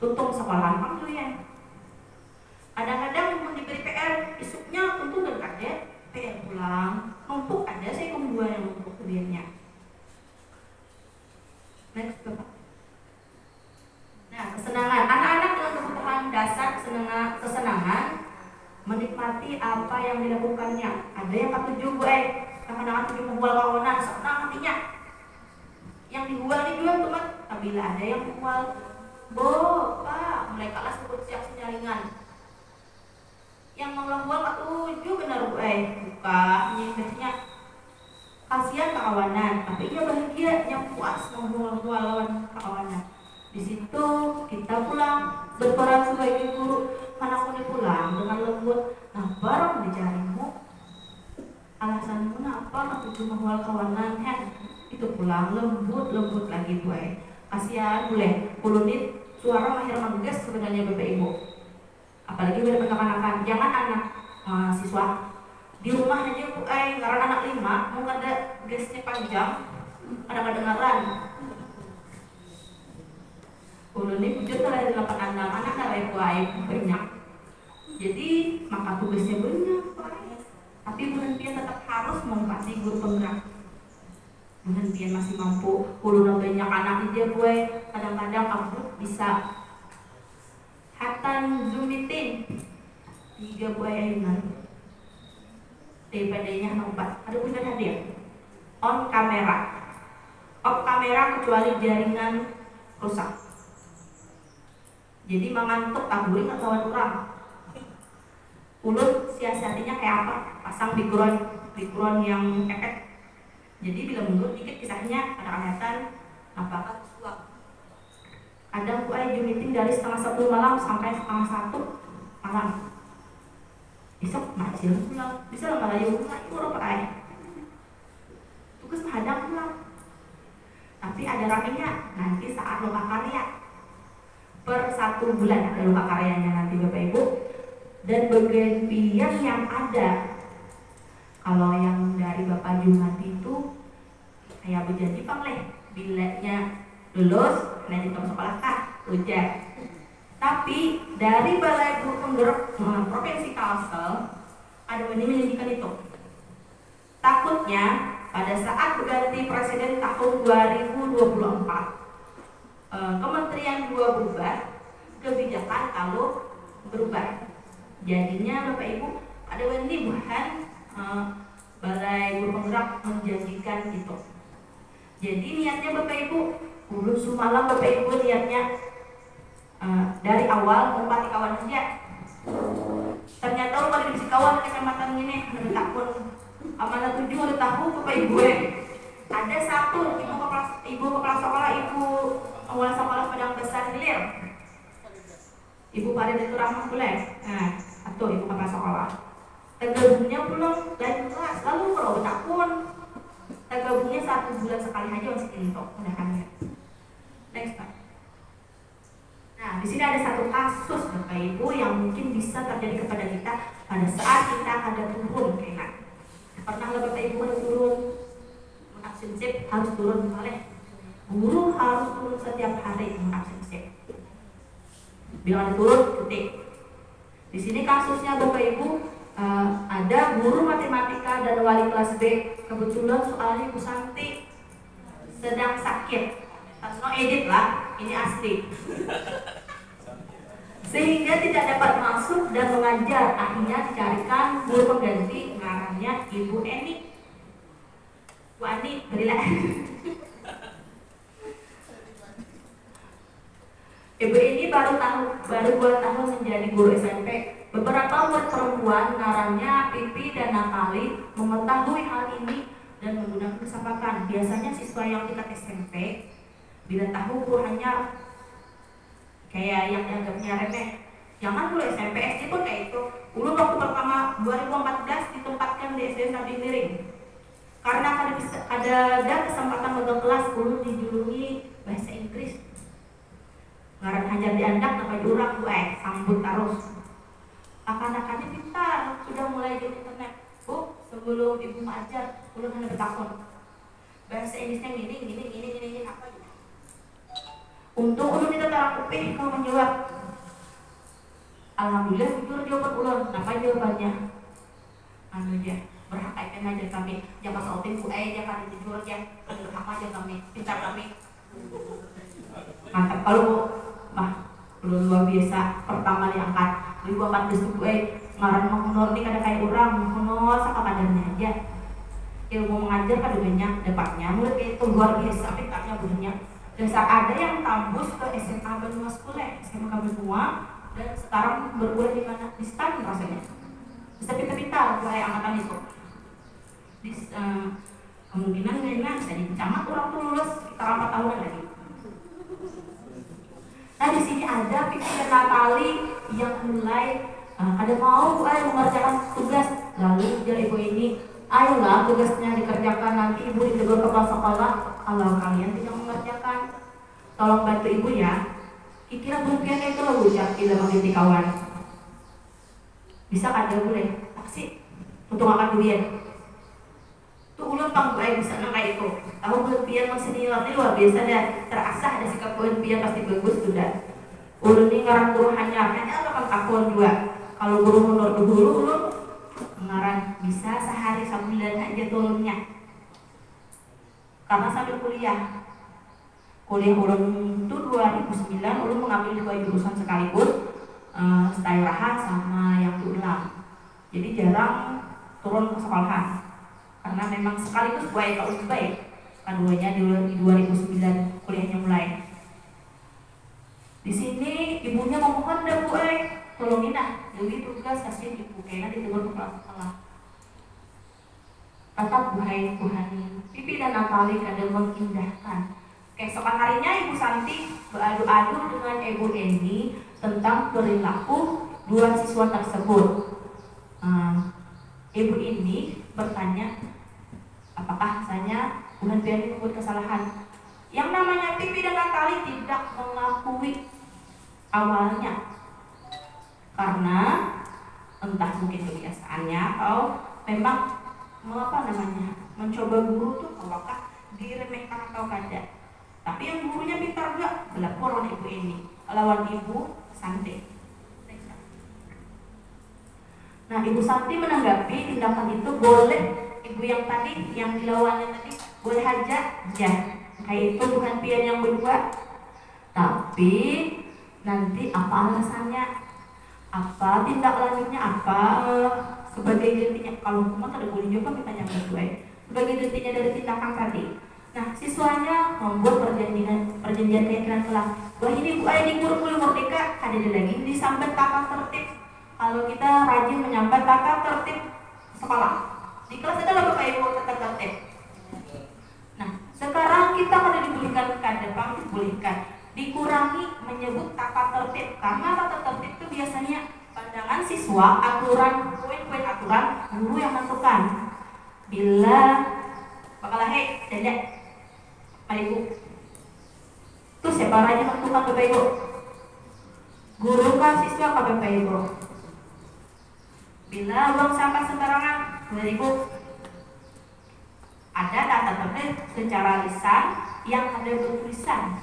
Tutup sekolah kamu ya. Kadang-kadang mau diberi PR, isuknya untuk dan ada PR pulang. Numpuk ada saya dua yang numpuk. kebiasaannya. Next, Bapak. Nah, kesenangan. Anak-anak dengan kebutuhan dasar kesenangan menikmati apa yang dilakukannya. Ada yang ketujuh, kadang-kadang tujuh membual kawanan, senang hatinya. Yang dijual teman. Apabila ada yang dijual, Pak, mulai kalah sebut siap senyaringan. Yang mengeluar ketujuh benar, buka nyebetnya. Kasihan kawanan, tapi ia bahagia, yang puas menjual lawan kawanan. Di situ kita pulang berperan sebagai guru. Anakku ini pulang dengan lembut. Nah, barang dicarimu. Alasanmu kenapa ketujuh menjual kawanan? Itu pulang lembut lagi kasihan boleh. Kulunit suara mahir mengges sebenarnya Bapak Ibu. Apalagi pada anak-anak. Jangan anak siswa di rumah aja karena anak 5 mau ada gesnya panjang, ada kedengaran. Ulun bujur kalau ada 8 anak ada banyak. Jadi maka tugasnya banyak. Tapi bulan pian tetap harus menempati guru penggerak. Bulan pian masih mampu. Ulun banyak anak dia kadang-kadang kamu bisa hatan Zoom meeting 3 ayunan. DPD-nya 4. Ada bukan hadir. On kamera. Off kamera kecuali jaringan rusak. Jadi mengantuk taburing atau orang. Ulun siasatinya kayak apa? Pasang background yang efek. Jadi bila mundur dikit kisahnya ada kelihatan apakah suap. Kadang Zoom meeting dari 1:30 malam sampai 1:30 malam. Besok macil pulang, bisa Melayu urut tugas menghadang pulang. Tapi ada ramenya nanti saat loka karya. Per 1 bulan ada loka karyanya nanti Bapak Ibu. Dan bagian yang ada, kalau yang dari Bapak Jumati itu kayak berjanji pamleh, bilanya lulus, nanti ke sekolah kah, ujian. Tapi dari Balai Guru Penggerak Provinsi Kalsel ada yang menjanjikan itu. Takutnya pada saat berganti presiden tahun 2024, kementerian dua berubah, kebijakan kalau berubah. Jadinya Bapak Ibu ada yang bukan Balai Guru Penggerak menjanjikan itu. Jadi niatnya Bapak Ibu, ulun semalam Bapak Ibu niatnya dari awal empati kawan aja. Ternyata lu pada dibisi kawan kecamatan ini dari tahun amanah 7 udah tahu Bapak Ibu ada satu ibu kepala sekolah, ibu awal sekolah Padang Besar Hilir, Ibu Farid itu Rahmat Buleh. Nah, satu ibu kepala sekolah. Tergabungnya belum dan kelas lalu kalau tahun tergabungnya 1 bulan sekali aja masih untuk mudahannya. Next Pak. Nah, di sini ada satu kasus Bapak Ibu yang mungkin bisa terjadi kepada kita pada saat kita ada turun keringat. Pernah Bapak Ibu ada turun absensif harus turun oleh guru harus turun setiap hari absensif. Bila ada turun titik. Di sini kasusnya Bapak Ibu ada guru matematika dan wali kelas B, kebetulan soalnya Ibu Santi sedang sakit. No edit lah, ini asli. Sehingga tidak dapat masuk dan mengajar. Akhirnya dicarikan guru pengganti, namanya Ibu Eni. Bu Ani, berilah. Ibu ini baru 2 tahun menjadi guru SMP. Beberapa murid perempuan, ngarannya Pipi dan Natali, mengetahui hal ini dan menggunakan kesempatan. Biasanya siswa yang tingkat SMP bila tahu hanya kayak yang dianggapnya remeh. Jangan dulu SMP, SD pun kayak itu. Dulu waktu pertama 2014 ditempatkan di SD Sabi Miring. Karena ada kesempatan megang kelas, dulu dijuluki bahasa Inggris. Ngaran hajar diandak sampai jurang sambut terus. Akan-akannya pintar, sudah mulai di internet. Bu, sebelum ibu mengajar, belum hanya bertakon. Bahasa Inggrisnya gini apa gitu. Untuk ulun kita terakupih kalau menjawab. Alhamdulillah jujur jawaban ulun. Apa jawabannya? Anu aja, berhak ngajar kami. Jangan sautin Bu jangan tidur aja. Apa aja kami, pintar kami. Mantap kalau Bu. Mah, luar biasa. Pertama diangkat 2014 Bu ngaran menghonor nih kada kayak orang menghonor sama kadarnya aja. Ilmu mengajar kada banyak dapatnya. Mulut itu luar biasa pintarnya buahnya. Dasar ada yang tembus ke SMA Benua Sekolah, SMA Benua, dan sekarang berkuliah di mana? Di STAN rasanya. Bisa pintar-pintar kayak angkatan itu. Kemungkinan Nena jadi camat orang tuh lulus sekitar 4 tahunan lagi. Nah di sini ada pikiran Natali yang mulai kada mau mengerjakan tugas. Lalu jadi ibu ini, ayolah tugasnya dikerjakan, nanti ibu ditegur kepala sekolah kalau kalian tidak mengerjakan. Tolong bantu ibu ya. Kira bukan itu loh ucap tidak mengerti kawan. Bisa kada boleh? Taksi untuk makan durian. Tuh ulun pang bisa kayak itu. Tahu ulun pian masih nilai luar biasa dan terasah ada sikap ulun pian pasti bagus sudah. Ulun ini ngarang guru hanya akan takon dua. Kalau guru menurut guru ulun ngarang bisa sehari sebulan aja turunnya. Karena sambil kuliah ulun itu 2009 ulun mengambil 2 jurusan sekaligus, Stairaha sama yang diulang. Jadi jarang turun ke sekolahan karena memang sekaligus baik kalau baik. Keduanya di 2009 kuliahnya mulai. Di sini ibunya ngomongkan dah Bu tolongin jadi tugas kasih ibu kayaknya ditegur kepala sekolah. Tetap buhai Tuhan, Pipi dan Natali kadang mengindahkan. Keesokan harinya Ibu Santi beradu-adu dengan Ibu Eni tentang perilaku 2 siswa tersebut. Ibu ini bertanya, apakah saya Tuhan Piani membuat kesalahan? Yang namanya Pipi dan Natali tidak mengakui awalnya karena entah mungkin kebiasaannya atau memang mencoba guru tuh apakah diremehkan atau kada. Tapi yang gurunya pintar juga berlapor lawan ibu ini, lawan Ibu Santi. Nah, Ibu Santi menanggapi tindakan itu boleh ibu yang tadi yang dilawannya tadi boleh aja ya kayak itu bukan pian yang berdua. Tapi nanti apa alasannya, apa tindak lanjutnya, apa sebagai gantinya. Kalau cuma tidak boleh juga kita yang berdua sebagai gantinya dari tindakan tadi. Nah, siswanya membuat perjanjian keyakinan kelas. Wah ini Bu di kurikulum merdeka ada lagi disambat tata tertib. Kalau kita rajin menyambat tata tertib sekolah, di kelas ada Bapak Ibu tata tertib. Nah, sekarang kita kada dibolehkan dikurangi menyebut tata tertib karena tata tertib itu biasanya pandangan siswa, aturan, poin-poin aturan guru yang menentukan. Bila bakalah dedek Pak Ibu. Terus siapa aja menentukan Bapak Ibu? Guru kah siswa kah Bapak Ibu? Bila buang sampah sembarangan, Bapak Ibu. Ada tata tertib secara lisan yang ada bertulisan.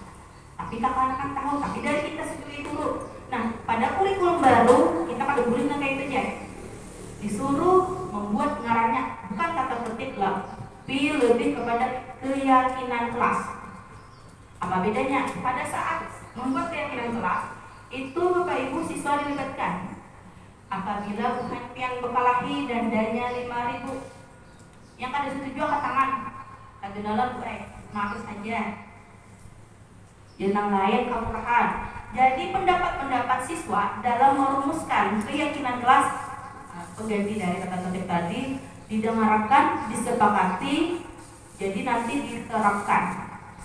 Tapi kakak akan tahu, tapi dari kita sendiri dulu. Nah, pada kurikulum baru kita pada boleh kayak itu aja. Disuruh membuat ngarannya bukan tata tertib lah, tapi lebih kepada keyakinan kelas. Apa bedanya? Pada saat membuat keyakinan kelas itu Bapak Ibu siswa dilibatkan. Apabila bukan pian bekalahi dan dana 5.000 yang kada setuju angkat tangan. Kada dalam maaf saja. Yang lain kelurahan. Jadi pendapat-pendapat siswa dalam merumuskan keyakinan kelas pengganti dari tata tertib tadi didengarkan, disepakati, jadi nanti diterapkan.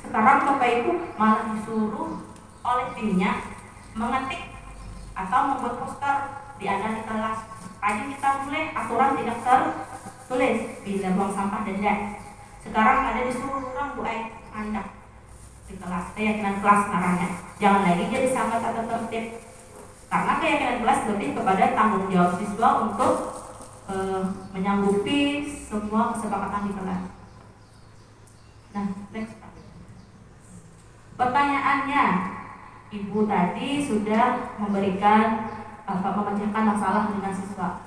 Sekarang Bapak Ibu malah disuruh oleh timnya mengetik atau membuat poster di ada di kelas. Tadi kita boleh aturan tidak tertulis bila buang sampah denda. Sekarang ada disuruh orang anda di kelas, keyakinan kelas namanya. Jangan lagi jadi sama tata tertib. Karena keyakinan kelas lebih kepada tanggung jawab siswa untuk menyanggupi semua kesepakatan di kelas. Nah, next. Pertanyaannya, Ibu tadi sudah memberikan memecahkan masalah dengan siswa.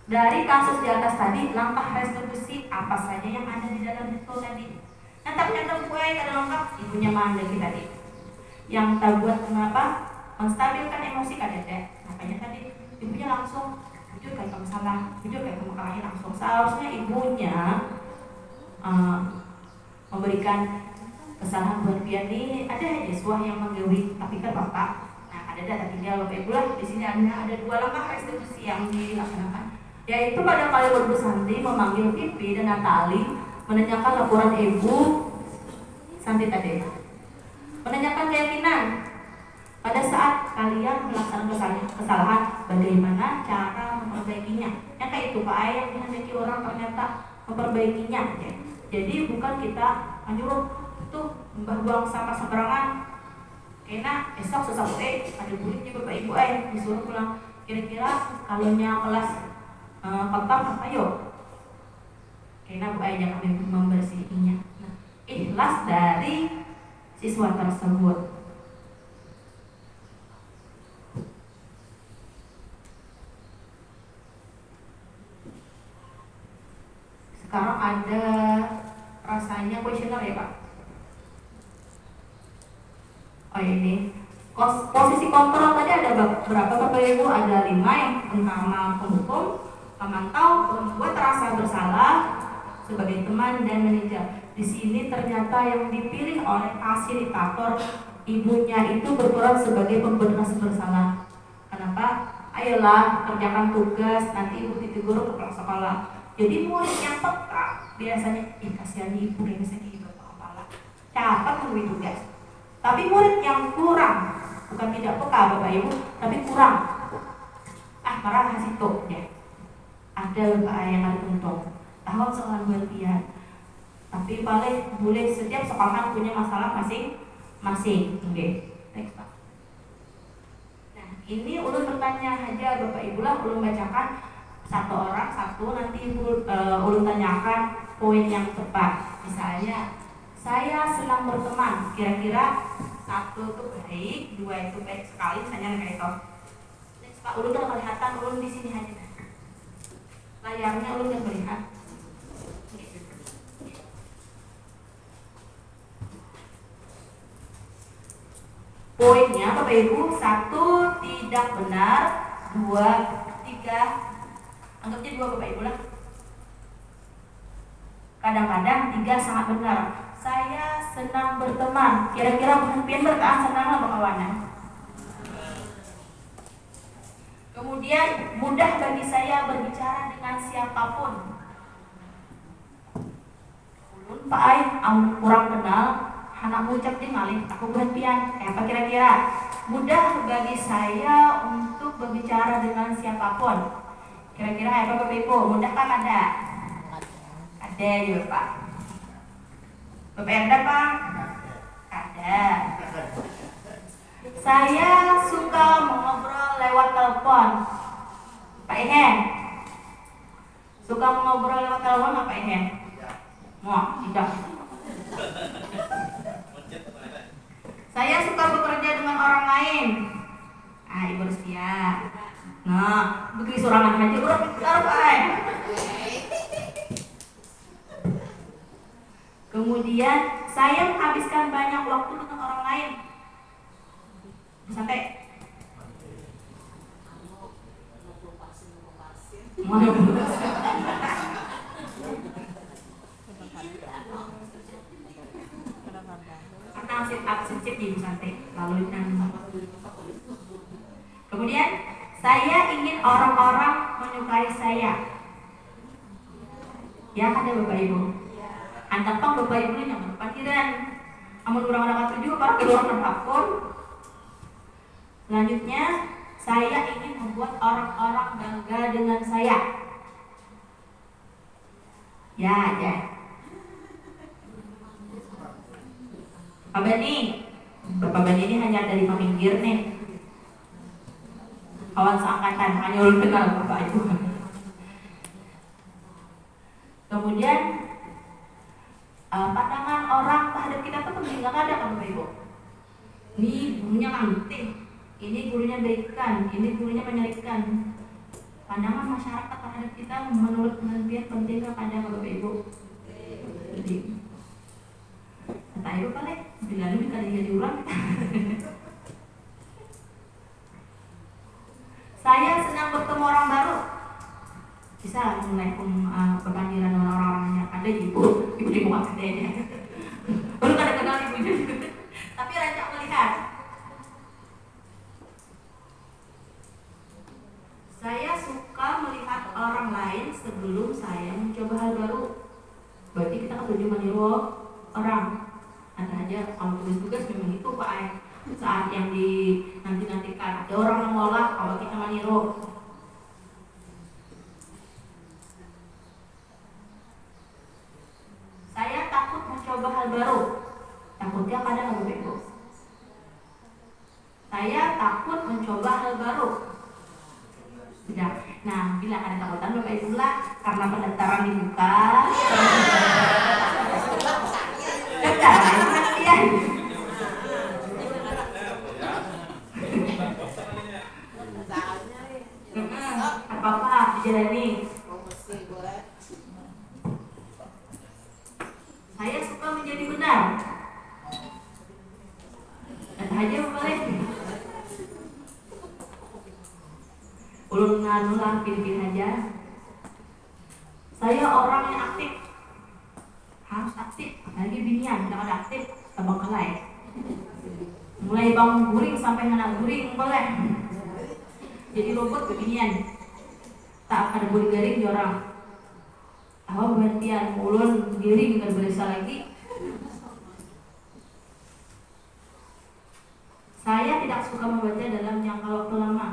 Dari kasus di atas tadi, langkah restitusi apa saja yang ada di dalam itu tadi? Nyata gue ada lengkap, ibunya mandiri tadi. Yang tak buat kenapa? Menstabilkan emosi kadang. Makanya tadi ibunya langsung jujur kayak kamu salah, jujur kayak kamu kalahin langsung. Seharusnya ibunya memberikan kesalahan buat Pian ini. Ada Yeswah yang menggawi, tapi kan bapak. Nah ada data tinggal bapak ibu lah. Di sini ada 2 langkah restitusi yang dilaksanakan, yaitu pada kali berdua Santi memanggil Pipi dan Natali, menanyakan laporan ibu Santi tadi, menanyakan keyakinan pada saat kalian melaksanakan kesalahan, bagaimana cara memperbaikinya. Yang kayak itu Pak Ayah yang dihadapi orang ternyata memperbaikinya. Jadi bukan kita menyuruh tuh buang sampah sembarangan, karena besok susah ada bulitnya bapak ibu disuruh pulang. Kira-kira kalau kelas kotor ayo karena Bu Ayah jangan membersihinya. Nah, ikhlas dari siswa tersebut. Sekarang ada rasanya kuesioner ya Pak. Oh ini posisi kontrol tadi ada berapa Bapak Ibu? Ada 5 yang pertama penghukum, memantau, membuat terasa bersalah sebagai teman dan manajer. Di sini ternyata yang dipilih oleh fasilitator ibunya itu berperan sebagai pembenar bersalah. Kenapa? Ayolah kerjakan tugas, nanti ibu ditegur ke sekolah. Jadi murid yang peka biasanya kasihan ibu yang sedih kepala, catat menunggu tugas. Tapi murid yang kurang, bukan tidak peka Bapak Ibu, tapi kurang. Marah kasih tuh ya. Ada Bapak yang ada untung. Tahun sekolah berlian. Tapi paling boleh setiap sekolah punya masalah masing-masing. Oke. Next Pak. Nah, ini ulun bertanya aja Bapak Ibu lah, ulun bacakan satu orang satu, nanti ulun tanyakan poin yang tepat. Misalnya, saya senang berteman. Kira-kira 1 itu baik, 2 itu baik sekali, misalnya kayak itu. Next Pak, ulun udah kelihatan, ulun di sini aja. Layarnya ulun udah melihat. Poinnya Bapak Ibu, 1 tidak benar, 2, 3, anggapnya 2 Bapak Ibu lah. Kadang-kadang 3 sangat benar. Saya senang berteman. Kira-kira pian bertahan senang sama kawannya. Kemudian mudah bagi saya berbicara dengan siapapun. Ulun Pak Ai, kurang kenal, anak ucap di malih, aku buat pian. Apa kira-kira? Mudah bagi saya untuk berbicara dengan siapapun. Kira-kira apa Bapak Ibu? Mudah kan ada? Ada ya Pak. Bapak ada Pak? Ada. Saya suka mengobrol lewat telepon. Pak Ihan, suka mengobrol lewat telepon nggak Pak Ihan? Mau, tidak. Saya suka bekerja dengan orang lain. Ibu Rustia. Nah, begitu sorangan aja udah pintar Pak. Kemudian saya menghabiskan banyak waktu dengan orang lain. Sampai karena absen di santai lalu kemudian saya ingin orang-orang menyukai saya. Ya ada Bapak Ibu. Antak tong Bapak Ibu yang berpikiran amun orang-orang tujuh para keluar dapur. Selanjutnya saya ingin membuat orang-orang bangga dengan saya. Ya. Bapak Bani ini hanya dari peminggir nih. Kawan seangkatan, hanya ulun kenal Bapak Ibu. Kemudian pandangan orang terhadap kita tuh nggak ada kan Bapak Ibu. Ini gurunya kanting, ini gurunya baikan, ini gurunya menyerikan. Pandangan masyarakat terhadap kita menurut penelitian pentingkah pandangan Bapak Ibu? Jadi kata Ibu paling bila lebih kali jadi ulang. Saya senang bertemu orang baru. Bisa mulai perpandiran orang-orang yang ada di Ibu di muka kedainya. Baru kenal Ibu juga. Tapi rancak melihat. Saya suka melihat orang lain sebelum saya mencoba hal baru. Berarti kita ketujuh meniru orang. Ada aja kalau tugas-tugas memang itu Pak Ay. Saat yang nantikan ada orang yang ngolah kalau kita meniru. Saya takut mencoba hal baru. Takutnya kadang Bapak Ibu. Saya takut mencoba hal baru. Sudah. Nah, bila ada takutan Bapak Ibu lah karena pendaftaran dibuka. Pendaftaran perhatian. Apa-apa dijalani. Saya suka menjadi benar. Dan aja boleh. Ulun nganulah pilih-pilih aja. Saya orang yang aktif. Harus aktif, apalagi binian, tidak ada aktif, tabang kelai. Mulai bangun guring sampai anak guring boleh. Jadi robot kebinian. Tak ada boleh garing di orang. Awal berhentian, ulun giring dan berisa lagi. Saya tidak suka membaca dalam jangka waktu lama.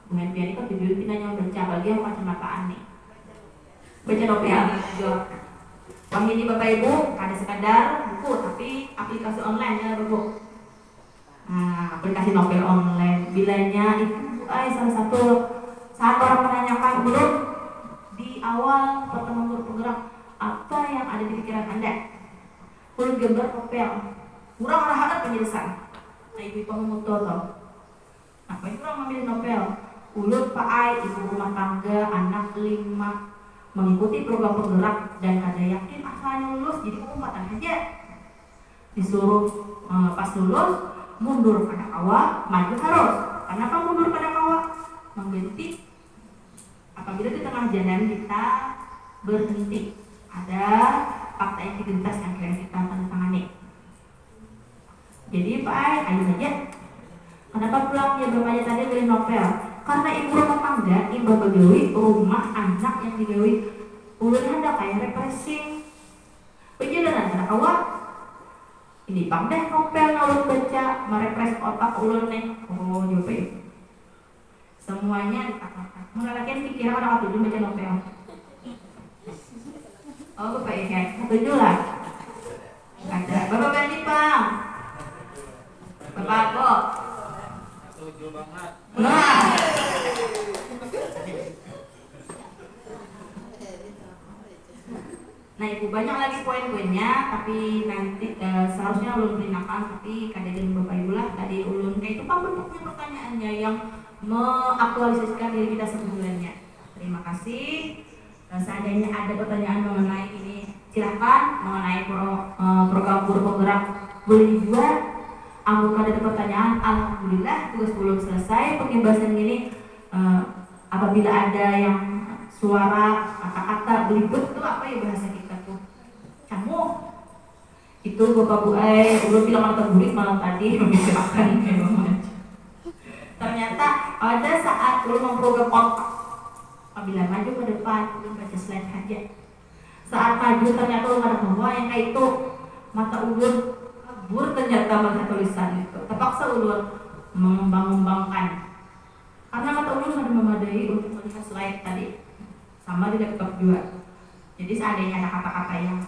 Berhentian itu tujuan tidak hanya membaca, apalagi yang kacamataan nih. Baca novel. Kami ini Bapak Ibu ada sekadar buku, tapi aplikasi online ya Bapak. Nah, aplikasi novel online. Bilanya itu salah satu saat orang menanyakan belum di awal pertemuan guru penggerak apa yang ada di pikiran Anda? Ulun gambar novel. Kurang ada penjelasan. Nah, ibu pemutu toh. Apa itu orang memilih novel? Ulun Pak Ay, ibu rumah tangga, anak 5, mengikuti program penggerak dan kada yakin asalnya lulus jadi umpatan aja. Disuruh pas lulus mundur pada awal, maju harus. Kenapa mundur pada awal? Mengganti apabila di tengah jalan kita berhenti, ada fakta integritas yang kira kita tanda tangani. Jadi Pak Ay, ayo aja. Kenapa pulang ya Bapak aja tadi beli novel? Karena ibu rumah tangga, ibu begawi rumah anak yang digawi. Ulun ada kayak refreshing. Perjalanan pada awal. Ini bang deh novel ulun baca, merefresh otak ulun nih. Oh nyoba. Semuanya dikatakan. Mengalahkan pikiran orang tujuh baca novel. Oh Bapak ya, tujuh lah. Ada Bapak Bandi Bang. Bapak kok. Setuju banget. Nah. Nah ibu banyak lagi poin-poinnya, tapi nanti seharusnya ulun perinakan, tapi kadang Bapak Ibu lah tadi ulun kayak itu bentuknya pertanyaannya yang mengaktualisasikan diri kita sebulannya. Terima kasih. Seandainya ada pertanyaan mengenai ini, silahkan mengenai program guru penggerak boleh dibuat. Apabila ada pertanyaan, alhamdulillah tugas belum selesai. Pembebasan ini apabila ada yang suara kata-kata belibet itu apa ya bahasa kita tuh? Camuk. Itu Bapak Bu belum bilang malam terburik malam tadi membicarakan ternyata pada saat lu memprogram otak, apabila maju ke depan, lu baca slide aja. Saat maju ternyata lu ada bahwa yang kayak itu mata ulun kabur ternyata melihat tulisan itu. Terpaksa ulun mengembang-embangkan karena mata ulun sudah memadai untuk melihat slide tadi, sama tidak tetap juga. Jadi seandainya ada kata-kata yang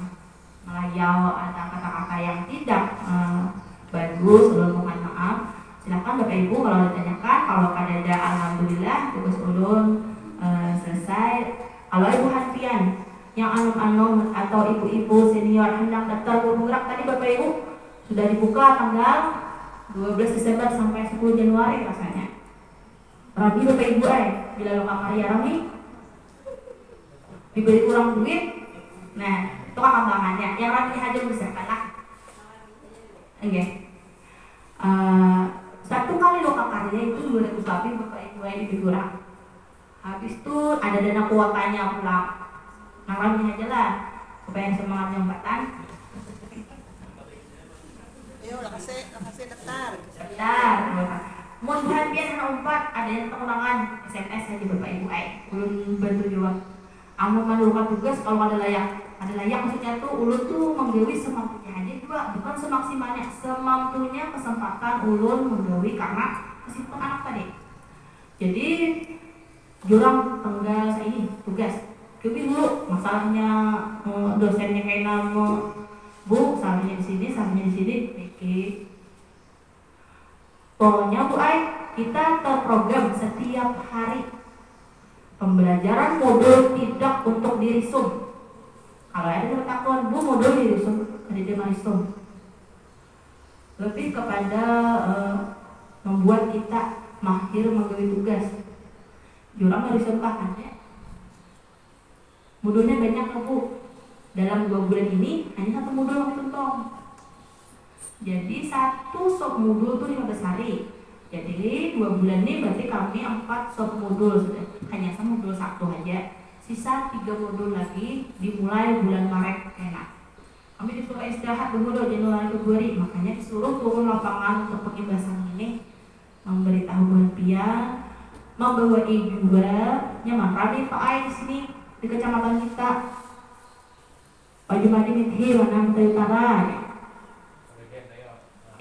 melayau, ada kata-kata yang tidak bagus, ulun mohon maaf. Silakan Bapak Ibu kalau ditanyakan. Kalau ada alhamdulillah tugas ulun selesai. Kalau Ibu Hanfian yang anum-anum atau ibu-ibu senior hendak daftar guru penggerak tadi Bapak Ibu sudah dibuka tanggal 12 Desember sampai 10 Januari rasanya. Rabi Bapak Ibu bila lo karya Rami diberi kurang duit, nah itu kembangannya. Yang Rami aja bisa kalah. Oke. Satu kali lo karya itu 200 lebih Bapak Ibu lebih kurang. Habis itu ada dana kuotanya pulang. Nah Rami aja lah supaya semangat jembatan. Ayo, kasih daftar. Mau bahagian anak 4 ada yang pengulangan SMS aja Bapak Ibu belum bantu jawab. Amun menurunkan tugas kalau ada layak maksudnya tuh ulun tuh menggawi semampunya aja juga, bukan semaksimalnya, semampunya kesempatan ulun menggawi karena kesibukan anak tadi. Jadi jurang tanggal saya ini tugas gawi dulu masalahnya dosennya kayak nama Bu, salahnya di sini, oke. Pokoknya Bu kita terprogram setiap hari pembelajaran modul tidak untuk dirisum. Kalau ada ketakuan Bu modul dirisum, ada dia marisum. Lebih kepada membuat kita mahir menggawi tugas. Jurang merisum kan ya. Modulnya banyak Bu. Dalam 2 bulan ini hanya 1 modul yang ditentang. Jadi 1 sub modul itu 15 hari. Jadi 2 bulan ini berarti kami 4 sub modul sudah. Hanya sama modul 1 aja. Sisa 3 modul lagi dimulai bulan Maret enak. Kami disuruh istirahat dulu Januari Februari, makanya disuruh turun lapangan untuk pengimbasan ini, memberitahu Buhan membawa juga nyaman Rabi Pak Ai di sini di kecamatan kita. Pak Jumadi Mithi mana Utara.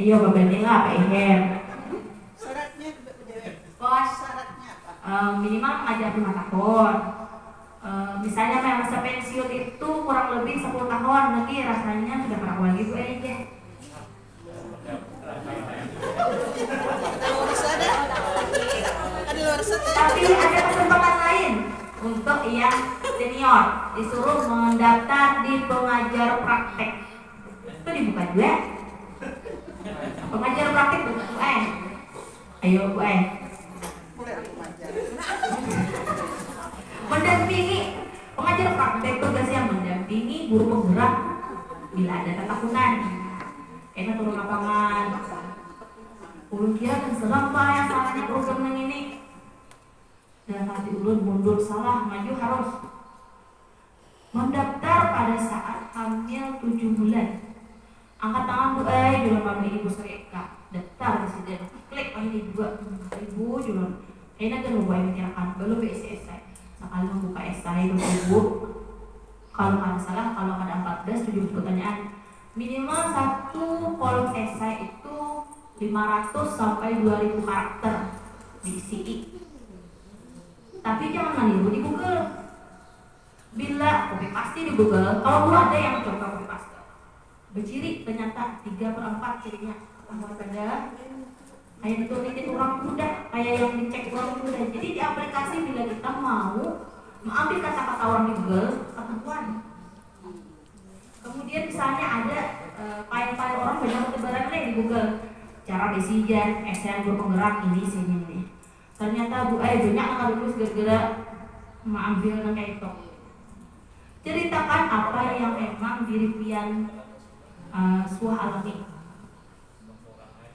Ayo babanding lah Pak Iher. Syaratnya Bos, syaratnya apa? minimal mengajar 5 tahun. Misalnya masa pensiun itu kurang lebih 10 tahun lagi rasanya sudah pernah lagi Bu aja. Tapi ada kesempatan lain untuk yang senior disuruh mendaftar di pengajar praktek. Itu dibuka juga. Pengajar praktek Bu ayo Bu Boleh aku ajar. mendampingi pengajar praktek tugasnya mendampingi guru penggerak bila ada ketakutan. Enak turun lapangan. Ulun kira dan serang Pak yang salahnya program ini. Dan hati ulun mundur salah, maju harus. Mendaftar pada saat hamil 7 bulan. Angkat tangan Bu jualan mami ibu serika. Daftar di sini. Klik ini 2.000 jualan. Kayaknya kan lupa yang mikirkan belum BSS. Sekali membuka esai Ibu. Kalau nggak salah, kalau ada 14 7 pertanyaan. Minimal 1 kolom esai itu 500 sampai 2000 karakter diisi. Tapi jangan meniru di Google. Bila copy paste di Google, kalau belum ada yang coba copy paste. Berciri ternyata 3/4 cirinya. Tambah pada kayak ditulisin orang muda, kayak yang dicek orang muda. Jadi di aplikasi bila kita mau mengambil kata-kata orang di Google, ketahuan. Kemudian misalnya ada file-file orang banyak bertebaran di Google. Cara besijan, SN berpenggerak ini sini nih. Ternyata Bu banyak yang lulus gara-gara mengambil kayak itu. Ceritakan apa yang emang diri pian suah alami.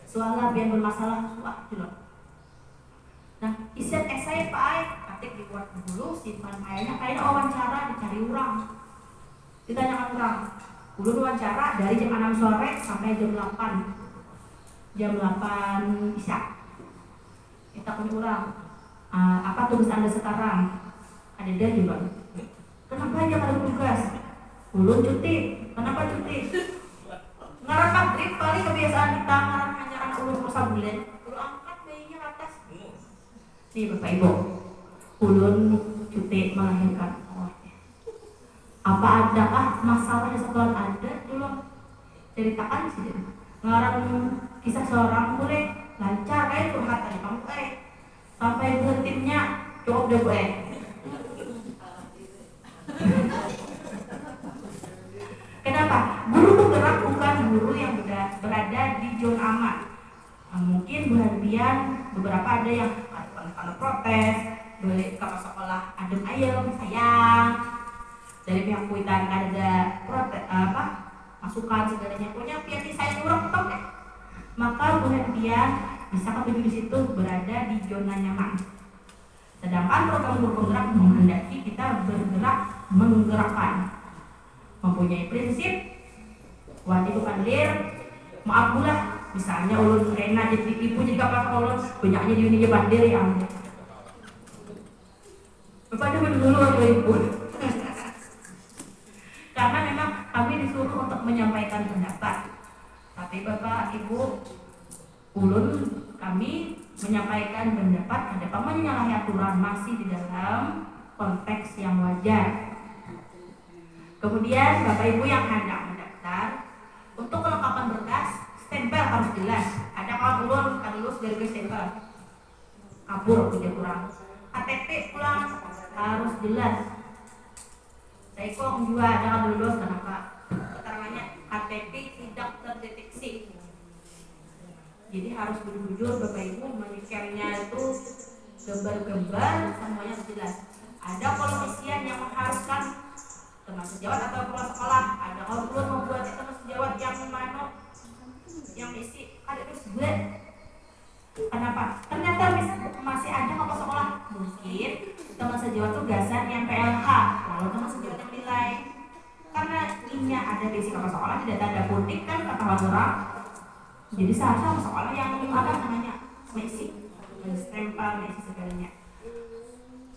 Suah yang bermasalah suah gitu. Nah, isi esai Pak ketik dibuat dulu, simpan filenya kayak wawancara dicari orang. Ditanyakan orang. Dulu wawancara dari jam 6 sore sampai jam 8. Jam 8 isya. Kita punya ulang apa tugas Anda sekarang? Ada dia juga. Kenapa aja ada tugas? Ulun cuti. Kenapa cuti? Ngarang maghrib paling kebiasaan kita ngarang hanya anak ulun masa bulan. Ulun angkat bayinya ke atas. Nih Bapak Ibu, ulun cuti melahirkan. Apa adakah masalah di sekolah Anda? Dulu ceritakan sih. Ngarang kisah seorang boleh lancar curhat tadi kamu sampai berhentinya cukup deh Bu Kenapa? Guru penggerak bukan guru yang berada di zona aman. Mungkin berhentian beberapa ada yang karena protes, beli ke sekolah adem ayem sayang. Dari pihak kuitan ada protes masukan segalanya punya pihak disayang orang top deh. Maka bulan pian bisa ketujuh di situ berada di zona nyaman. Sedangkan program guru penggerak menghendaki kita bergerak menggerakkan, mempunyai prinsip wajib hadir, maaf pula misalnya ulun Rena jadi ibu jadi kepala ulun banyaknya di dunia bandir ya bapak ada dulu atau ibu karena memang kami disuruh untuk menyampaikan pendapat, tapi bapak ibu ulun kami menyampaikan pendapat ada menyalahi aturan masih di dalam konteks yang wajar. Kemudian bapak ibu yang hendak mendaftar untuk kelengkapan berkas stempel harus jelas. Ada kalau ulun kan lulus dari stempel kabur tidak kurang. KTP pulang harus jelas. Saya kok juga ada kan lulus kenapa? Keterangannya KTP tidak terdeteksi. Jadi harus jujur bapak ibu menikirnya itu gambar-gambar semuanya jelas. Ada kolom isian yang mengharuskan teman sejawat atau kepala sekolah. Ada kalau belum membuat teman sejawat yang mana yang isi ada terus gue. Kenapa? Ternyata masih ada kepala sekolah. Mungkin teman sejawat tugasan yang PLH, lalu teman sejawat yang nilai. Karena ini ada basic kepala sekolah tidak tanda kutip kan ketahuan orang. Jadi seharusnya kepala sekolah yang ada namanya basic, stempel, basic segalanya.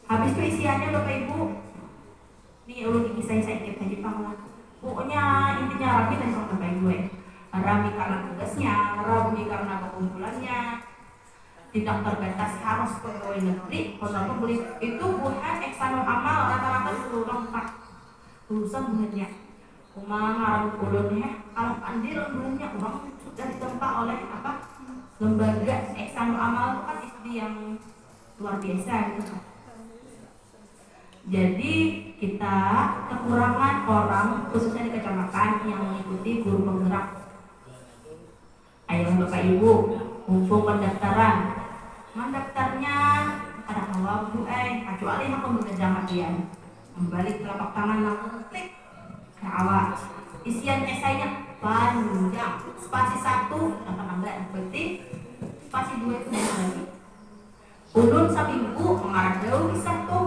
Habis keisiannya bapak ibu. Ini ulun ini saya ikut aja panglah. Pokoknya intinya rapi dan sama baik gue. Rapi karena tugasnya, rapi karena kekumpulannya. Tidak terbatas harus pegawai negeri, kalau beli itu bukan eksamen amal rata-rata seluruh lengkap. Urusan bulannya. Cuma ngarang ulunnya, kalau pandir bulannya uang sudah ditempa oleh lembaga eksamen amal itu kan SD yang luar biasa gitu. Jadi kita kekurangan orang khususnya di kecamatan yang mengikuti guru penggerak. Ayo bapak ibu, mumpung pendaftaran, mendaftarnya ada kawal bu kecuali aku bekerja matian, membalik telapak tangan langsung klik, awak isian esainya panjang, spasi 1 dapat nambah berarti spasi 2 itu lagi. Ulun seminggu mengarah jauh kisah tuh.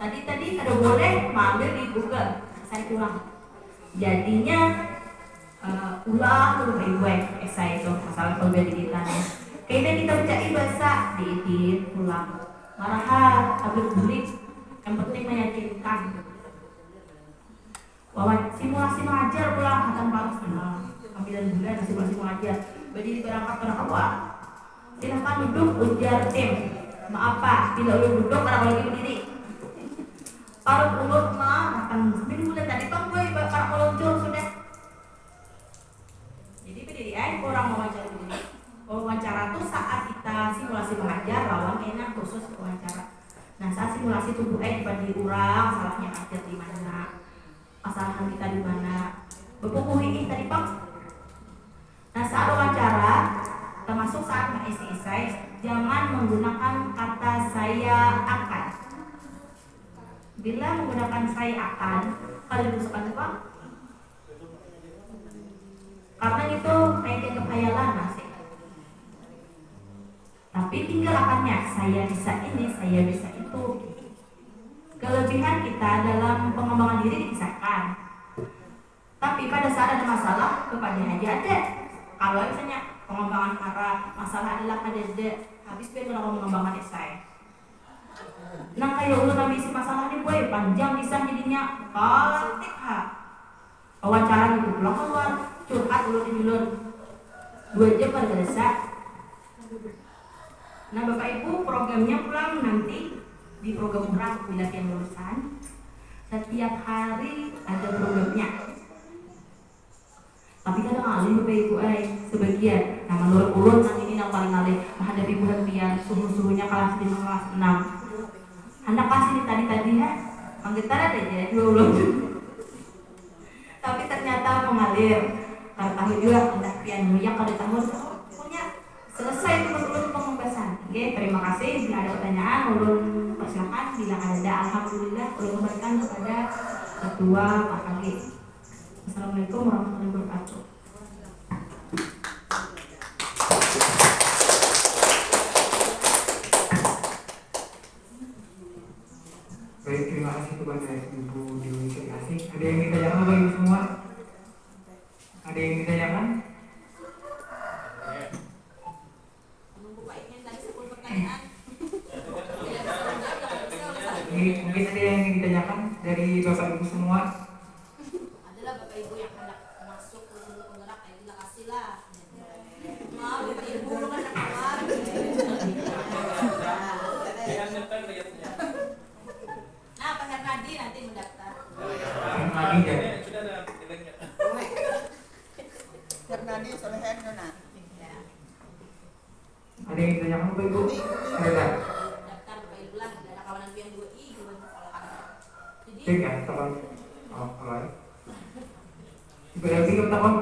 Tadi ada boleh mampir di Google, saya ulang. Jadinya ulang dulu gue esai itu masalah pembelajaran digital. Kayaknya kita mencari bahasa diedit ulang. Marahan, tablet bulik, yang penting meyakinkan. Simulasi mengajar pulang akan panas ambilan bulan simulasi mengajar. Berdiri berangkat pada awal. Silahkan duduk ujar tim. Maaf pak, tidak ulun duduk karena lagi berdiri. Parut ulun mah akan seminggu bulan tadi bang gue bakal meluncur sudah. Jadi pendirian orang wawancara dulu. Wawancara tuh saat kita simulasi mengajar lawan enak khusus wawancara. Nah saat simulasi tubuh diurang salahnya ajar di mana, kesalahan kita di mana. Bepukuh ini tadi bang. Nah saat wawancara termasuk saat mengisi-isai jangan menggunakan kata saya akan. Bila menggunakan saya akan, kalian masukkan apa? Karena itu kayak kehayalan masih. Tapi tinggal akannya, saya bisa ini, saya bisa itu. Kelebihan kita dalam pengembangan diri dikisahkan. Tapi pada saat ada masalah, kepada aja ada. Kalau misalnya pengembangan arah masalah adalah ada habis dia kalau mengembangkan esai. Nah kayak ulun habis masalah nih boy panjang bisa jadinya kalatik ha wawancara gitu pulang keluar curhat ulun di ulun 2 jam pada desa. Nah bapak ibu programnya pulang nanti di program kurang latihan lulusan setiap hari ada programnya. Tapi kadang alim bapak ibu sebagian. Nah menurut ulun yang ini yang paling alim menghadapi bulan biar suhu-suhunya kelas 5 kelas 6. Anda kasih tadi ya, menggetar aja dulu. Tapi ternyata mengalir. Kalau tahu juga hendak pian muyak kalau tahun punya selesai itu belum pembahasan. Oke, terima kasih. Bila ada pertanyaan, ulun persilakan. Bila ada, alhamdulillah, ulun kembalikan kepada Ketua KKG. Assalamualaikum warahmatullahi wabarakatuh. Baik, terima kasih kepada Ibu Dewi Sri Asih. Ada yang ditanyakan Bapak Ibu semua? Ada yang ditanyakan? Mungkin ada yang ingin ditanyakan dari Bapak Ibu semua? Adalah Bapak Ibu yang hendak masuk ke seluruh penggerak, ayolah kasihlah. Maaf, Bapak Ibu belum ada kawan. Nah, Pak Hernadi nanti mendaftar. Lagi ya. Sudah ada nilainya. Hernadi Solehan Nona. Ya, Ada yang ditanyakan Bapak Ibu? Ada. daftar Bapak Ibu lah. Tidak ada kawanan yang 2I, juga sekolah. Jadi, Baik ya, teman. Oh, alright. Berarti teman